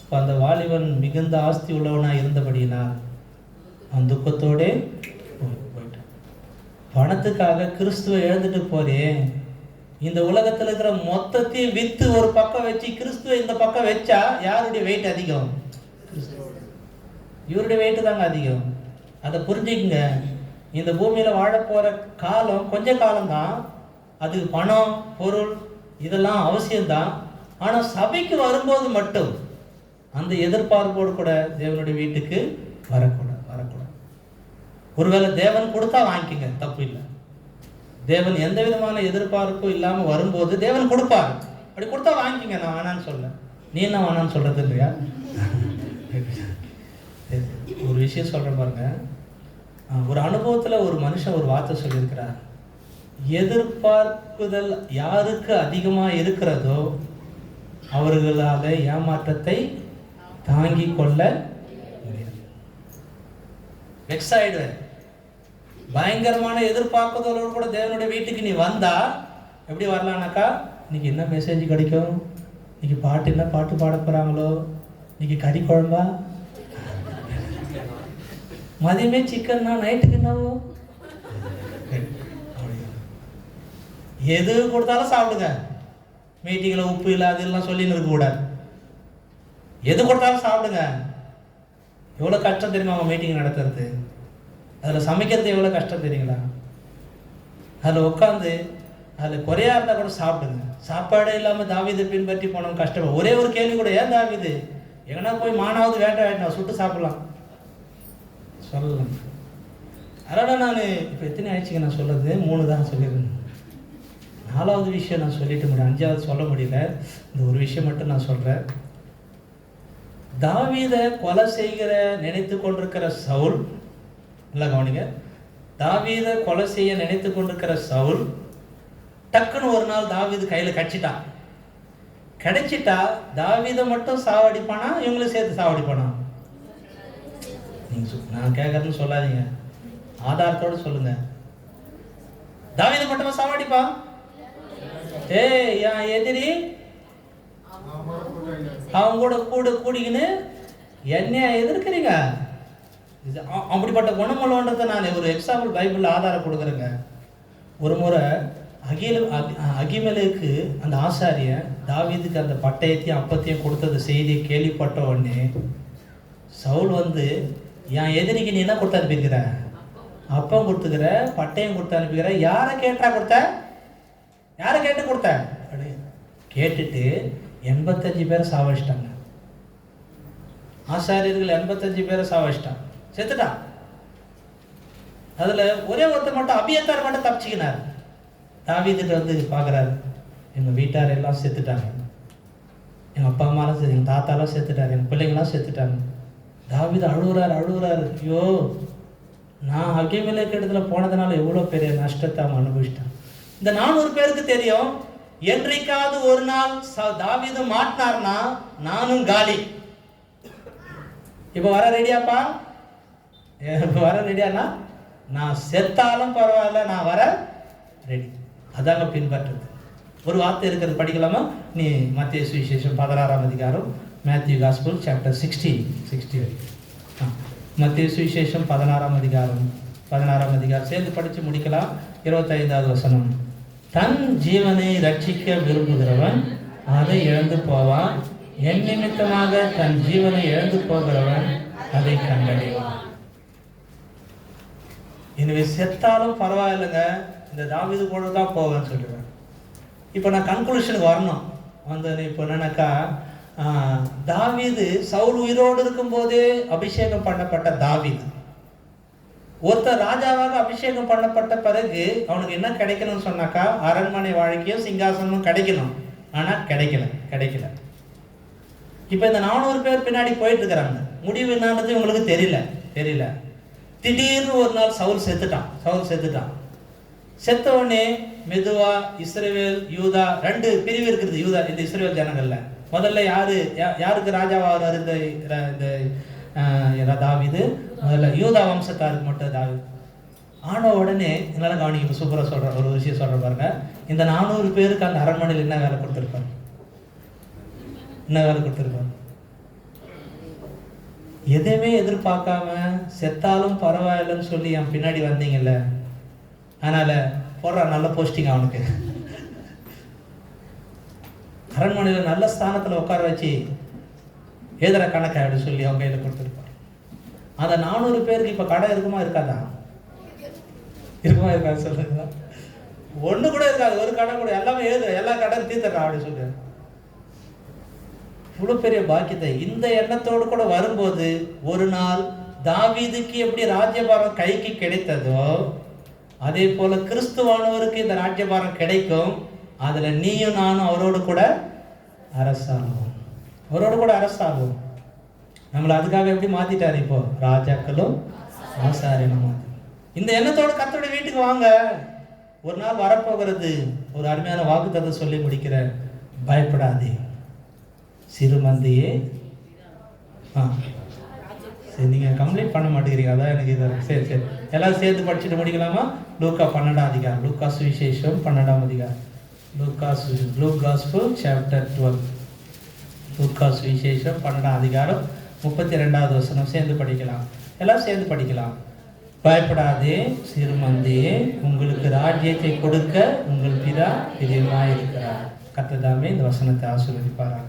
இப்போ அந்த வாலிபன் மிகுந்த ஆஸ்தி உள்ளவனா இருந்தபடினா அவன் துக்கத்தோடே போயிட்டான். பணத்துக்காக கிறிஸ்துவை எழுந்துட்டு போறேன். இந்த உலகத்தில் இருக்கிற மொத்தத்தையும் வித்து ஒரு பக்கம் வச்சு கிறிஸ்துவை இந்த பக்கம் வச்சா யாருடைய வெயிட் அதிகம்? இவருடைய வெயிட்டு தாங்க அதிகம். அதை புரிஞ்சுக்குங்க. இந்த பூமியில் வாழ போகிற காலம் கொஞ்ச காலம்தான். அது பணம் பொருள் இதெல்லாம் அவசியம்தான். ஆனால் சபைக்கு வரும்போது மட்டும் அந்த எதிர்பார்ப்போடு கூட தேவனுடைய வீட்டுக்கு வரக்கூடாது. ஒருவேளை தேவன் கொடுத்தா வாங்கிக்கங்க, தப்பு இல்லை. தேவன் எந்த விதமான எதிர்பார்ப்பும் இல்லாமல் வரும்போது தேவன் கொடுப்பார். அப்படி கொடுத்தா வாங்கிக்கங்க, நான் வேணான்னு சொல்ல. நீ என்ன வேணான்னு சொல்றது இல்லையா? ஒரு விஷயம் சொல்கிறேன் பாருங்க. ஒரு அனுபவத்தில் ஒரு மனுஷன் ஒரு வார்த்தை சொல்லியிருக்கிறார். எதிர்பார்ப்புதல் யாருக்கு அதிகமாக இருக்கிறதோ அவர்களால் ஏமாற்றத்தை தாங்கி கொள்ள முடியாது. வெக்ஸ் ஆயிடுவேன். பயங்கரமான எதிர்பார்ப்புதலோடு கூட தேவனுடைய வீட்டுக்கு நீ வந்தா எப்படி வரலான்னாக்கா, இன்னைக்கு என்ன மெசேஜ் கிடைக்கும், இன்னைக்கு பாட்டு என்ன பாட்டு பாட போகிறாங்களோ, இன்னைக்கு கறி குழம்பா, மதியமே சிக்கன்னா, நைட்டுக்கு என்னவோ, எது கொடுத்தாலும் சாப்பிடுங்க. மீட்டிங்கில் உப்பு இல்லை அதெல்லாம் சொல்லின்னு இருக்கக்கூடாது. எது கொடுத்தாலும் சாப்பிடுங்க. எவ்வளோ கஷ்டம் தெரியுமா அவங்க மீட்டிங் நடத்துறது? அதில் சமைக்கிறது எவ்வளோ கஷ்டம் தெரியுங்களா? அதில் உட்காந்து அதில் குறையா இருந்தால் கூட சாப்பிடுங்க. சாப்பாடே இல்லாமல் தாவீதை பின்பற்றி போனவங்க கஷ்டம். ஒரே ஒரு கேள்வி கூட, ஏன் தாவீது எங்கன்னா போய் மானாவது வேண்டாம் சுட்டு சாப்பிடலாம் சொல்லலாம். அதனால் நான் இப்போ எத்தனை ஆயிடுச்சுங்க நான் சொல்கிறது? 3 தான் சொல்லியிருந்தேன். 4வது விஷயம் நான் சொல்லிட்டு முடியும், 5வது சொல்ல முடியல. இந்த ஒரு விஷயம் மட்டும் நான் சொல்கிறேன். தாவீதை கொலை செய்கிற நினைத்து கொண்டிருக்கிற சவுல், நல்லா கவனிங்க, தாவீதை கொலை செய்ய நினைத்து கொண்டிருக்கிற சவுல் டக்குன்னு ஒரு நாள் தாவீது கையில் கிடைச்சிட்டா தாவீதை மட்டும் சாவடிப்பானா இவங்களும் சேர்த்து சாவடிப்பானா? நான் கேட்கறதுன்னு சொல்லாதீங்க, ஆதாரத்தோடு சொல்லுங்க. தாவீதை மட்டுமா சாவடிப்பா? என் எதிரி அவங்க கூட கூடிக்கின்னு என்னைய எதிர்க்கிறீங்க. அப்படிப்பட்ட குணமல்லன்றதை நான் ஒரு எக்ஸாம்பிள் பைபிளில் ஆதாரம் கொடுக்குறேங்க. ஒரு முறை அகிமெலேக்கு அந்த ஆசாரியன் தாவீதுக்கு அந்த பட்டயத்தையும் அப்பத்தையும் கொடுத்தது செய்தியை கேள்விப்பட்ட உடனே சவுல் வந்து, என் எதிரிக்கு நீ என்ன கொடுத்து அனுப்பியிருக்கிற? அப்பம் கொடுத்துக்கிற, பட்டயம் கொடுத்து அனுப்பிக்கிற. யாரை கேட்டு கொடுத்த? கேட்டுட்டு 85 பேரை சாவடிச்சிட்டாங்க. ஆசாரியர்கள் 85 பேரை சாவடிச்சிட்டான், செத்துட்டான். அதில் ஒரே ஒருத்தர் மட்டும், அபியத்தார் மட்டும் தப்பிச்சுக்கினார். தாவீதுட்டு வந்து பார்க்குறாரு, எங்கள் வீட்டார் எல்லாம் செத்துட்டாங்க, எங்கள் அப்பா அம்மாலாம் எங்கள் தாத்தாலாம் செத்துட்டாரு, எங்கள் பிள்ளைங்களாம் செத்துட்டாங்க. தாவீது அழுகுறாரு. ஐயோ, நான் அகிமெலேக்கு இடத்துல போனதுனால எவ்வளோ பெரிய நஷ்டத்தை அவன் அனுபவிச்சிட்டான். இந்த 400 பேருக்கு தெரியும், என்றைக்காவது ஒரு நாள் தாவீது மாட்டினார்னா நானும் காலி. இப்போ வர ரெடியாப்பா? வர ரெடியானா நான் செத்தாலும் பரவாயில்ல, நான் வர ரெடி. அதாங்க பின்பற்றுறது. ஒரு வார்த்தை இருக்கிறது, படிக்கலாமா? நீ மத்தேயு சுவிசேஷம் 16ஆம் அதிகாரம், மேத்யூ காஸ்பல் சாப்டர் 60 மத்தேயு சுவிசேஷம் 16ஆம் அதிகாரம் சேர்ந்து படித்து முடிக்கலாம். 25வது வசனம். தன் ஜீவனை ரட்சிக்க விரும்புகிறவன் அதை இழந்து போவான், என் நிமித்தமாக தன் ஜீவனை இழந்து போகிறவன் அதை கண்டடைவான். எனவே செத்தாலும் பரவாயில்லைங்க, இந்த தாவீது கூட தான் போவேன்னு சொல்லுவேன். இப்போ நான் கன்க்ளூஷனுக்கு வரணும். இப்போ என்னன்னாக்கா, தாவீது சவுல் உயிரோடு இருக்கும் போதே அபிஷேகம் பண்ணப்பட்ட தாவீது. ஒருத்தர் ராஜாவாக அபிஷேகம் பண்ணப்பட்ட பிறகு அவனுக்கு என்ன கிடைக்கணும்னு சொன்னாக்கா, அரண்மனை வாழ்க்கையும் சிங்காசனமும் கிடைக்கணும். ஆனால் கிடைக்கல. இப்போ இந்த 400 பேர் பின்னாடி போயிட்டு இருக்கிறாங்க. முடிவு என்னன்றது இவங்களுக்கு தெரியல. திடீர்னு ஒரு நாள் சவுல் செத்துட்டான். செத்த உடனே மெதுவா இஸ்ரவேல் யூதா 2 பிரிவு இருக்குது. யூதா, இந்த இஸ்ரவேல் ஜனங்கள்ல முதல்ல யாருக்கு ராஜாவாகிறார்? இந்த தாவீது முதல்ல யூதா வம்சத்தாருக்கு மட்டும் தாவீது ஆன உடனே என்னால கவனிக்க சூப்பரா சொல்ற ஒரு விஷயம் சொல்ற பாருங்க. இந்த 400 பேருக்கு அந்த அரண்மனையில் என்ன வேலை கொடுத்திருப்பாரு? எதையுமே எதிர்பார்க்காம செத்தாலும் பரவாயில்லன்னு சொல்லி என் பின்னாடி வந்தீங்கல்ல, அதனால போடுற நல்ல போஸ்டிங் அவனுக்கு அரண்மனையில் நல்ல ஸ்தானத்துல உட்கார வச்சு எதிர கணக்கை அப்படின்னு சொல்லி அவங்க கையில கொடுத்துருப்பாரு. அந்த 400 பேருக்கு இப்ப கடை இருக்காது சொல்லுங்க. ஒண்ணு கூட இருக்காது, ஒரு கடை கூட, எல்லாமே எல்லா கடையும் தீர்த்துறான் அப்படின்னு சொல்லி. இவ்வளவு பெரிய பாக்கியத்தை இந்த எண்ணத்தோடு கூட வரும்போது, ஒரு நாள் தாவீதுக்கு எப்படி ராஜ்யபாரம் கைக்கு கிடைத்ததோ அதே போல கிறிஸ்துவானவருக்கு இந்த ராஜ்யபாரம் கிடைக்கும். அதுல நீயும் நானும் அவரோடு கூட அரசாகும். நம்மளை அதுக்காக எப்படி மாத்திட்டாரு? இப்போ ராஜாக்களும் ஆசாரியனும். இந்த எண்ணத்தோட கர்த்தருடைய வீட்டுக்கு வாங்க. ஒரு நாள் வரப்போகிறது. ஒரு அருமையான வாக்குத்தத்தத்தை சொல்லி முடிக்கிற, பயப்படாதே சிறுமந்தியே. சரி, நீங்க கம்ப்ளீட் பண்ண மாட்டேங்கிறீங்க, அதான் எனக்கு இது. சரி எல்லாரும் சேர்ந்து படிச்சுட்டு முடிக்கலாமா? லூக்கா 12ஆம் அதிகாரம், லூக்கா சுவிசேஷம் 12ஆம் அதிகாரம், லூக் காஸ்பல் சாப்டர் 12, லூக்கா சுவிசேஷம் 12ஆம் அதிகாரம் 32வது வசனம் சேர்ந்து படிக்கலாம். எல்லாம் சேர்ந்து படிக்கலாம். பயப்படாதே சிறுமந்தியே, உங்களுக்கு ராஜ்யத்தை கொடுக்க உங்கள் பிதா பிரியமாயிருக்கிறார். கர்த்தர் தாமே இந்த வசனத்தை ஆசீர்வதிப்பாராக.